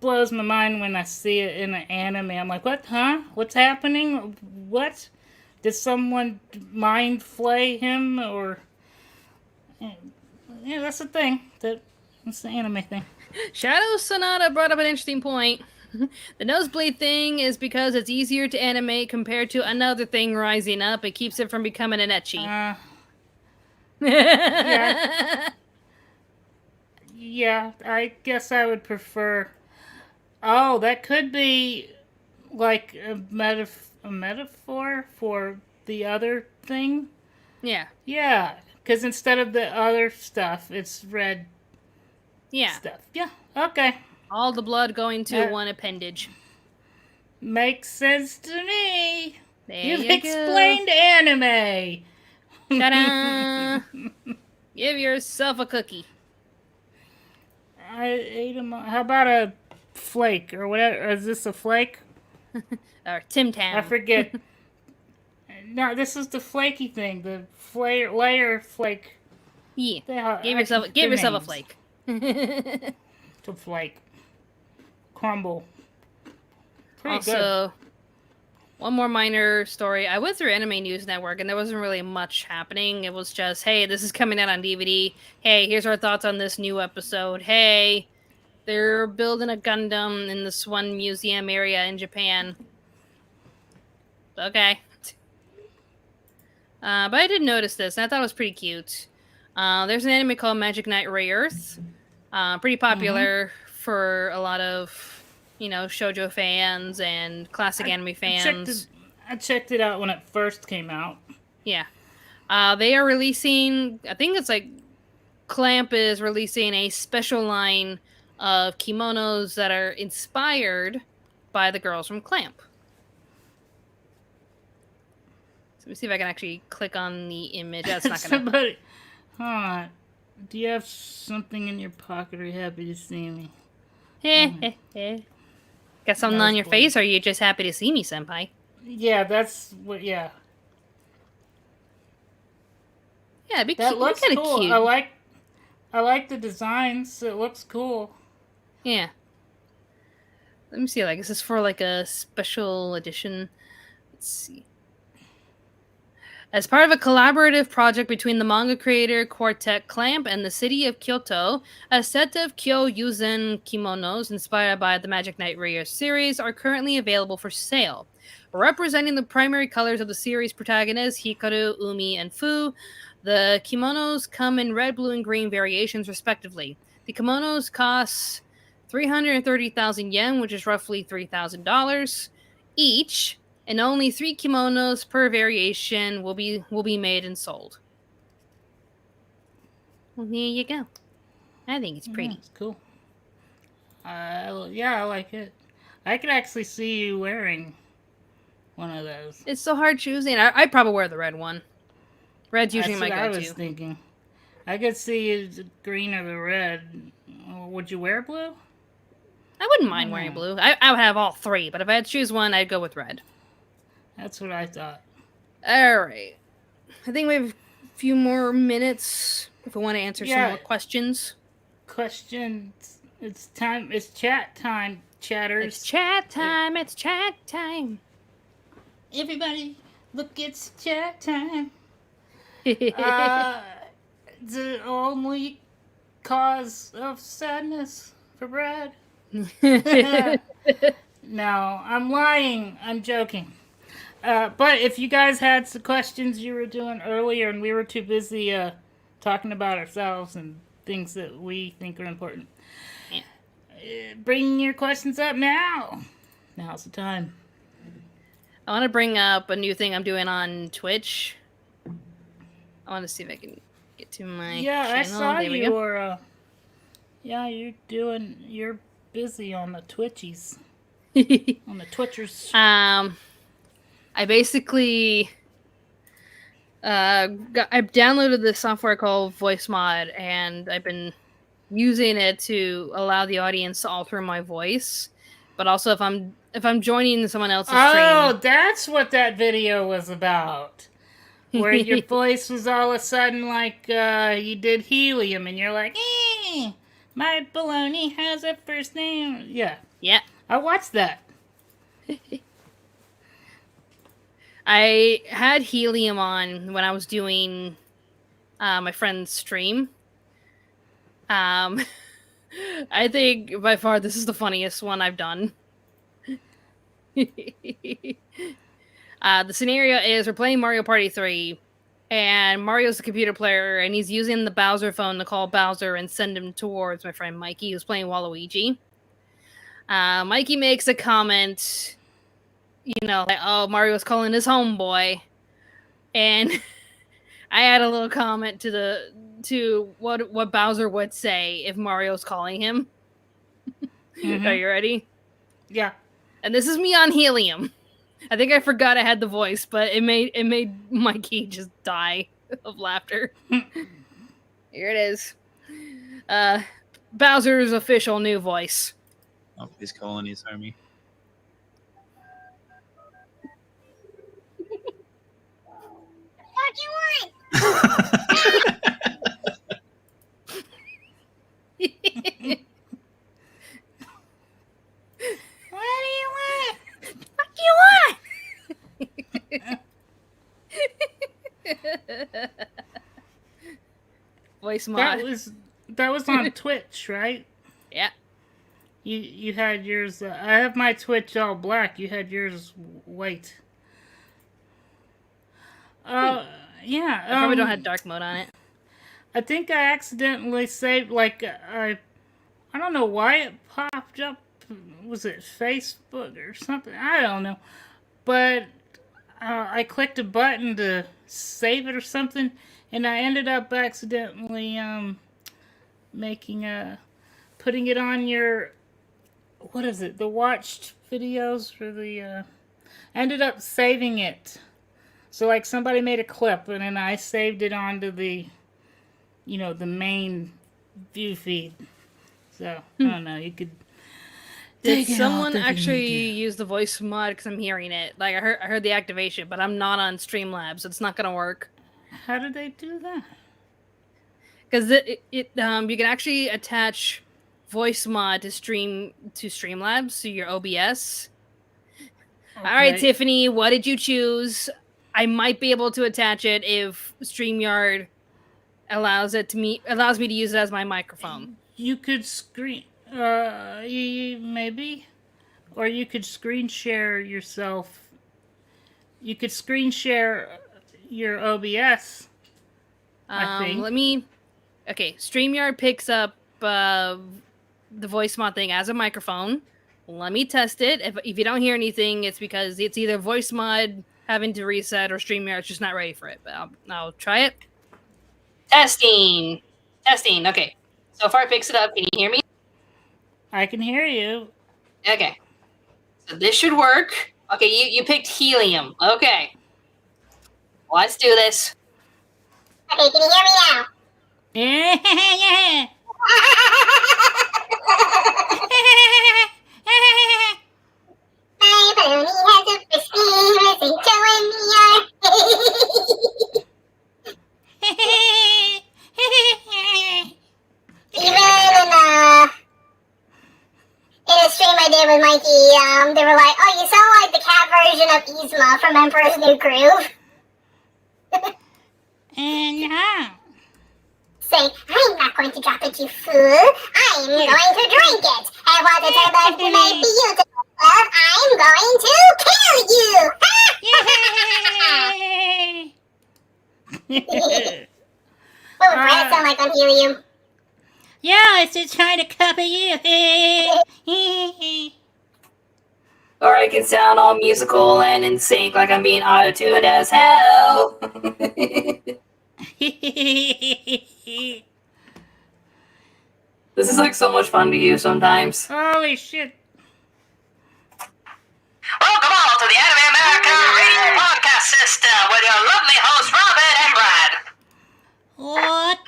blows my mind when I see it in an anime. I'm like, what? Huh? What's happening? What? Did someone mind flay him? Or yeah, that's the thing. That's the anime thing. Shadow Sonata brought up an interesting point. The nosebleed thing is because it's easier to animate compared to another thing rising up. It keeps it from becoming an ecchi. Yeah. Yeah, I guess I would prefer... Oh, that could be like a metaphor for the other thing? Yeah. Yeah, because instead of the other stuff, it's red stuff. Yeah, okay. All the blood going to one appendage. Makes sense to me. You've you explained anime. Ta-da! Give yourself a cookie. I ate them. How about a flake or whatever? Is this a flake? Or Tim Tam. I forget. No, this is the flaky thing. The layer flake. Yeah. Give yourself a flake. To flake. Crumble. Pretty also, good. One more minor story. I went through Anime News Network and there wasn't really much happening. It was just, hey, this is coming out on DVD. Hey, here's our thoughts on this new episode. Hey, they're building a Gundam in this one museum area in Japan. Okay. But I did notice this, and I thought it was pretty cute. There's an anime called Magic Knight Ray Earth. Pretty popular for a lot of, shoujo fans and classic anime fans. I checked it out when it first came out. Yeah. They are releasing, I think it's like Clamp is releasing a special line of kimonos that are inspired by the girls from Clamp. Let me see if I can actually click on the image. That's not gonna. Somebody, hold on. Do you have something in your pocket? Are you happy to see me? Got something on your face, or are you just happy to see me, senpai? Yeah, that's what. Yeah. Yeah, it'd be that cute. looks Kinda cool. cute. I like the designs. It looks cool. Yeah. Let me see. Like, is this for like a special edition? Let's see. As part of a collaborative project between the manga creator Quartet Clamp and the city of Kyoto, a set of Kyo-Yuzen kimonos inspired by the Magic Knight Ray Earth series are currently available for sale. Representing the primary colors of the series protagonists, Hikaru, Umi, and Fu, the kimonos come in red, blue, and green variations respectively. The kimonos cost 330,000 yen, which is roughly $3,000 each, and only 3 kimonos per variation will be made and sold. Well, there you go. I think it's pretty. It's cool. Yeah, I like it. I could actually see you wearing one of those. It's so hard choosing. I'd probably wear the red one. Red's usually my go-to. I was thinking. I could see you the green or the red. Would you wear blue? I wouldn't mind wearing blue. I would have all 3, but if I had to choose one, I'd go with red. That's what I thought. Alright. I think we have a few more minutes if we want to answer some more questions. Questions. It's time. It's chat time, chatters. It's chat time. It's chat time. Everybody, look, it's chat time. The only cause of sadness for Brad. No, I'm lying. I'm joking. But if you guys had some questions you were doing earlier and we were too busy talking about ourselves and things that we think are important, bring your questions up now. Now's the time. I want to bring up a new thing I'm doing on Twitch. I want to see if I can get to my channel. I saw there we you go. were, you're busy on the Twitchies. On the Twitchers. I basically I downloaded this software called VoiceMod, and I've been using it to allow the audience to alter my voice. But also, if I'm joining someone else's stream. Oh, that's what that video was about. Where your voice was all of a sudden like you did helium, and you're like, my baloney has a first name. Yeah. Yeah. I watched that. I had helium on when I was doing my friend's stream. I think by far this is the funniest one I've done. The scenario is we're playing Mario Party 3, and Mario's the computer player, and he's using the Bowser phone to call Bowser and send him towards my friend Mikey, who's playing Waluigi. Mikey makes a comment, like, oh, Mario's calling his homeboy. And I add a little comment to what Bowser would say if Mario's calling him. Are you ready? Yeah. And this is me on helium. I think I forgot I had the voice, but it made Mikey just die of laughter. Here it is. Bowser's official new voice. Oh, he's calling his army. What do you want? What do you want? What do you want? voice mod. That was on Twitch, right? Yeah. You had yours. I have my Twitch all black. You had yours white. Yeah. I probably don't have dark mode on it. I think I accidentally saved, like, I don't know why it popped up. Was it Facebook or something? I don't know. But I clicked a button to save it or something, and I ended up accidentally putting it on your, what is it, the watched videos for the, ended up saving it. So, like, somebody made a clip, and then I saved it onto the, the main view feed. So, I don't know, you could... Did someone actually use the voice mod? Because I'm hearing it. Like, I heard the activation, but I'm not on Streamlabs, so it's not gonna work. How did they do that? Because you can actually attach voice mod to Streamlabs, to your OBS. Okay. All right, Tiffany, what did you choose? I might be able to attach it if StreamYard allows me to use it as my microphone. You could maybe, or you could screen share yourself. You could screen share your OBS. I think. Okay, StreamYard picks up the voice mod thing as a microphone. Let me test it. If you don't hear anything, it's because it's either voice mod having to reset or StreamYard's just not ready for it. But I'll try it. Testing. Okay. So far it picks it up. Can you hear me? I can hear you. Okay. So this should work. Okay, you picked helium. Okay. Let's do this. Okay, can you hear me now? Yeah. My pony has a frisbee with a toe in the Even in a stream I did with Mikey, they were like, "Oh, you sound like the cat version of Yzma from Emperor's New Groove." And yeah. Say, "I'm not going to drop it, you fool. I'm going to drink it. And what the turbo to make beautiful, I'm going to kill you." What would Brad sound like on helium? Yeah, it's just trying to copy you. Or I can sound all musical and in sync like I'm being auto-tuned as hell. This is like so much fun to use sometimes. Holy shit. Welcome all to the Anime America Radio Podcast System with your lovely hosts, Robyn and Brad. What?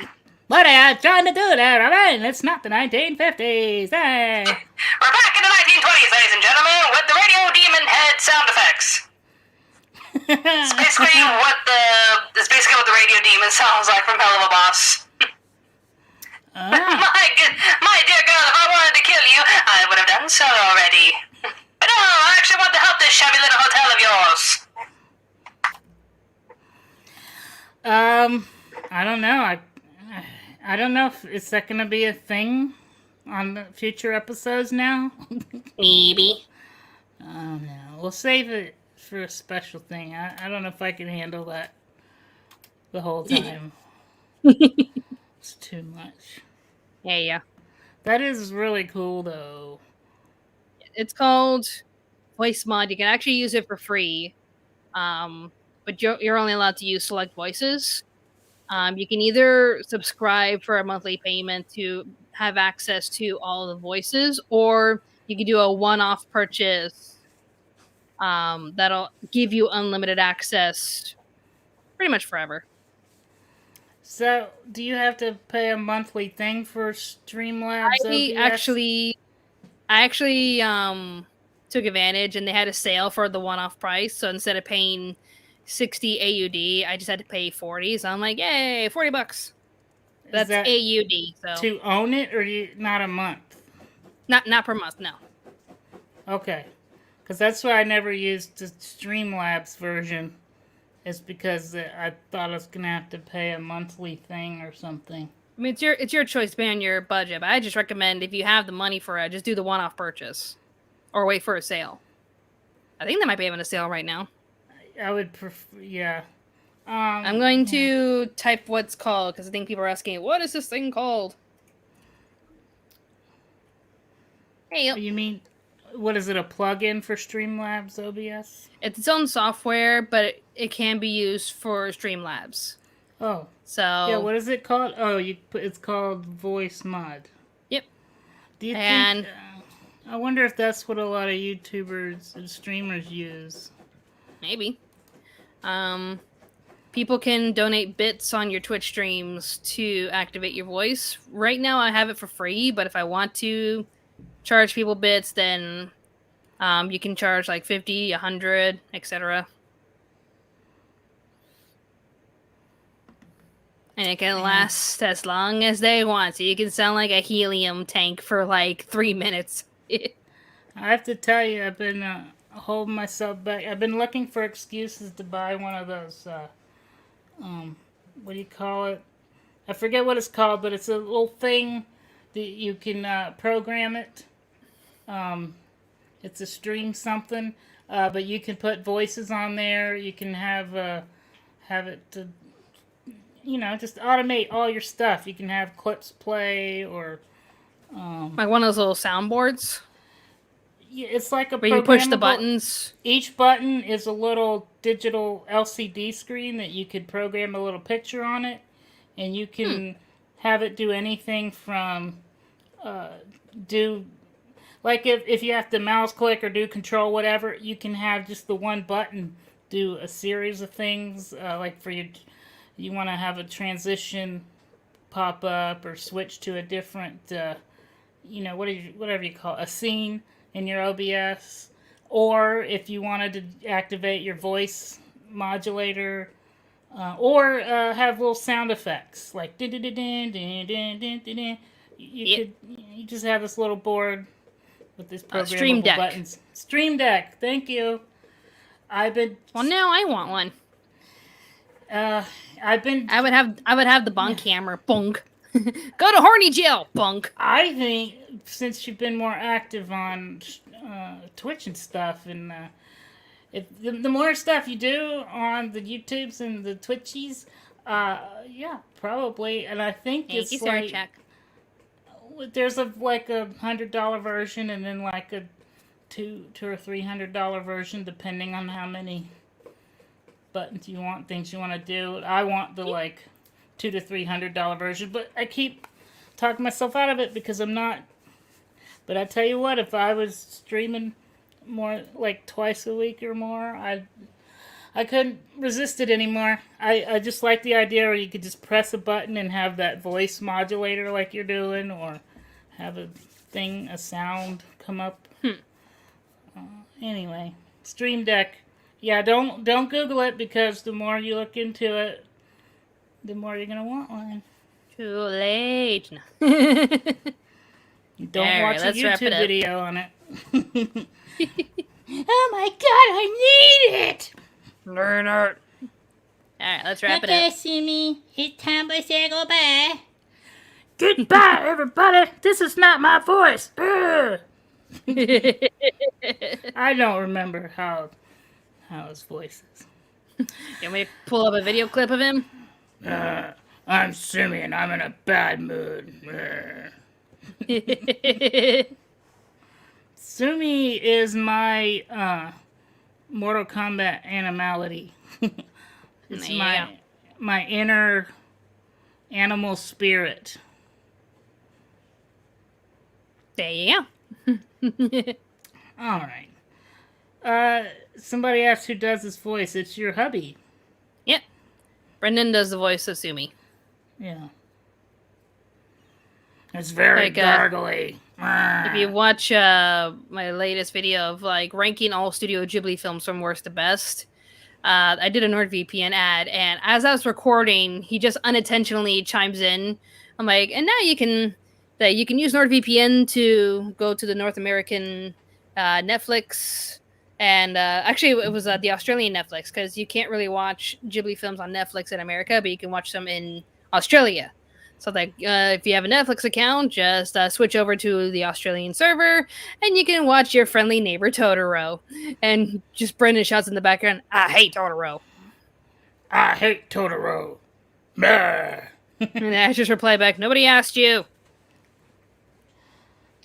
What are you trying to do there, Robyn? It's not the 1950s. Hey. We're back in the 1920s, ladies and gentlemen, with the Radio Demon Head sound effects. It's basically what the Radio Demon sounds like from Hell of a Boss. My dear girl, if I wanted to kill you, I would have done so already. But no, I actually want to help this shabby little hotel of yours. I don't know. I don't know if is that gonna be a thing on the future episodes now. Maybe. Oh no, we'll save it for a special thing. I don't know if I can handle that the whole time. It's too much. Yeah. That is really cool though. It's called Voice Mod. You can actually use it for free, but you're only allowed to use select voices. You can either subscribe for a monthly payment to have access to all the voices, or you can do a one-off purchase that'll give you unlimited access pretty much forever. So, do you have to pay a monthly thing for Streamlabs? I actually took advantage, and they had a sale for the one-off price. So instead of paying 60 AUD, I just had to pay 40. So I'm like, yay, $40. That's AUD. So to own it, or not a month? Not per month, no. Okay, because that's why I never used the Streamlabs version. It's because I thought I was gonna have to pay a monthly thing or something. I mean, it's your choice depending on your budget. But I just recommend if you have the money for it, just do the one-off purchase, or wait for a sale. I think they might be having a sale right now. I would prefer, yeah. I'm going to type what's called because I think people are asking, what is this thing called? Hey, you mean, what is it? A plug-in for Streamlabs OBS? It's its own software, but it can be used for Streamlabs. Oh, so yeah. What is it called? Oh, it's called Voice Mod. Yep. Do you think? I wonder if that's what a lot of YouTubers and streamers use. Maybe. People can donate bits on your Twitch streams to activate your voice. Right now, I have it for free, but if I want to charge people bits, then you can charge like 50, 100, etc. And it can last as long as they want. So you can sound like a helium tank for like 3 minutes. I have to tell you, I've been holding myself back. I've been looking for excuses to buy one of those, what do you call it? I forget what it's called, but it's a little thing that you can program it. It's a stream something, but you can put voices on there. You can have it to, just automate all your stuff. You can have clips play or like one of those little soundboards. Yeah, it's like a where you push the buttons. Each button is a little digital LCD screen that you could program a little picture on it, and you can have it do anything from like if you have to mouse click or do control whatever, you can have just the one button do a series of things. Like for you want to have a transition pop up or switch to a different, whatever you call it, a scene in your OBS, or if you wanted to activate your voice modulator, or have little sound effects like you just have this little board with this programmable Stream Deck buttons. Stream Deck, thank you. Well, now I want one. I would have the bunk hammer. Bunk. Go to horny jail. Bunk. I think since you've been more active on Twitch and stuff, and if the more stuff you do on the YouTubes and the Twitchies, yeah, probably. And I think it's like there's like a $100 version, and then like a $200 or $300 version, depending on how many buttons you want, things you want to do. I want the like $200 to $300 version, but I keep talking myself out of it because I'm not. But I tell you what, if I was streaming more like twice a week or more, I couldn't resist it anymore. I just like the idea where you could just press a button and have that voice modulator like you're doing, or have a sound come up. Anyway, Stream Deck. Yeah, don't Google it, because the more you look into it, the more you're gonna want one. Too late. Don't watch a YouTube video on it. Oh my god, I need it! Learn it. Alright, let's wrap it up. See me. It's time to say goodbye. Goodbye, everybody. This is not my voice. I don't remember how his voice is. You want me to pull up a video clip of him? I'm Simi and I'm in a bad mood. Sumi is my Mortal Kombat animality. It's my inner animal spirit. There you go. All right. Somebody asked who does this voice. It's your hubby. Yep. Brendan does the voice of Sumi. Yeah. It's very gargly. If you watch my latest video of like ranking all Studio Ghibli films from worst to best, I did a NordVPN ad, and as I was recording, he just unintentionally chimes in. I'm like, and now you can use NordVPN to go to the North American Netflix, and actually it was the Australian Netflix, because you can't really watch Ghibli films on Netflix in America, but you can watch them in Australia. So like, if you have a Netflix account, just switch over to the Australian server, and you can watch your friendly neighbor Totoro. And just Brendan shouts in the background, "I hate Totoro." I hate Totoro. Blah. And Ash just reply back, "Nobody asked you."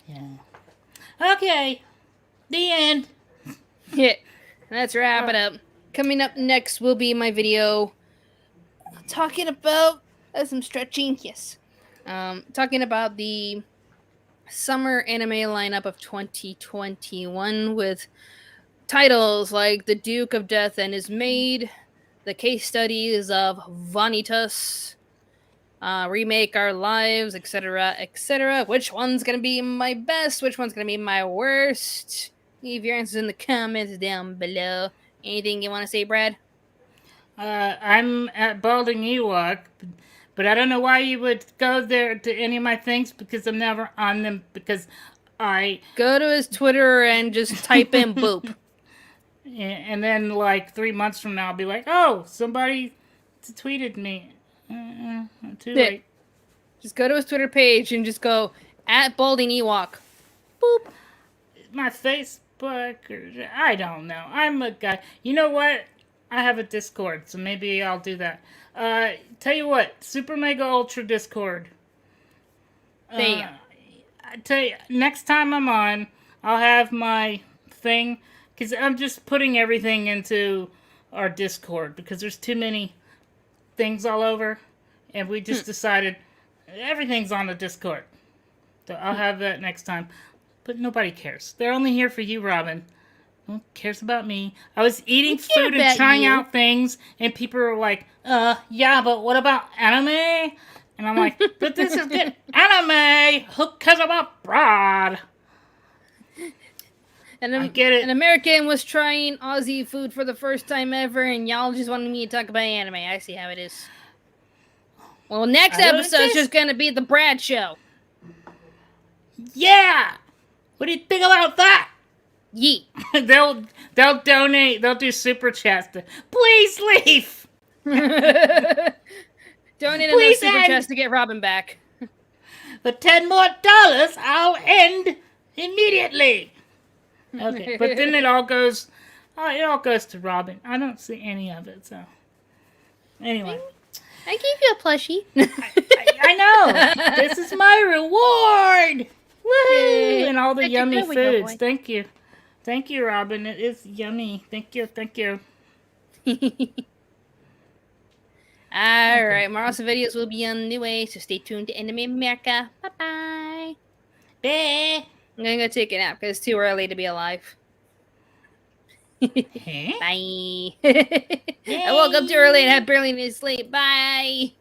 Yeah. Okay. The end. Yeah. Let's wrap it up. Coming up next will be my video talking about some stretching. Yes. Talking about the summer anime lineup of 2021 with titles like The Duke of Death and His Maid, the case studies of Vanitas, Remake Our Lives, etc., etc. Which one's gonna be my best? Which one's gonna be my worst? Leave your answers in the comments down below. Anything you want to say, Brad? I'm at Balding Ewok, but I don't know why you would go there to any of my things because I'm never on them because I go to his Twitter and just type in boop. And then like 3 months from now I'll be like, oh, somebody tweeted me. Too late. Just go to his Twitter page and just go at Balding Ewok. Boop. My Facebook, I don't know. I'm a guy. You know what? I have a Discord, so maybe I'll do that. Tell you what, Super Mega Ultra Discord. I tell you, next time I'm on, I'll have my thing, because I'm just putting everything into our Discord, because there's too many things all over, and we just decided everything's on the Discord. So I'll have that next time. But nobody cares. They're only here for you, Robyn. No one cares about me. I was eating food and trying out things, and people were like, yeah, but what about anime? And I'm like, but this is good anime! Because I'm a broad. And I get it. An American was trying Aussie food for the first time ever, and y'all just wanted me to talk about anime. I see how it is. Well, next episode's just gonna be the Brad Show. Yeah! What do you think about that? Yeet. They'll donate. They'll do super chats. Please leave. Donate enough super chats to get Robyn back. For $10 more, I'll end immediately. Okay, but then it all goes to Robyn. I don't see any of it. So anyway, I gave you a plushie. I know. This is my reward. Woohoo! And all the yummy foods. Thank you. Thank you, Robyn. It is yummy. Thank you. Thank you. Alright, more awesome videos will be on the way, so stay tuned to Anime America. Bye-bye. Bye. I'm gonna go take a nap because it's too early to be alive. Bye. I woke up too early and had barely any sleep. Bye.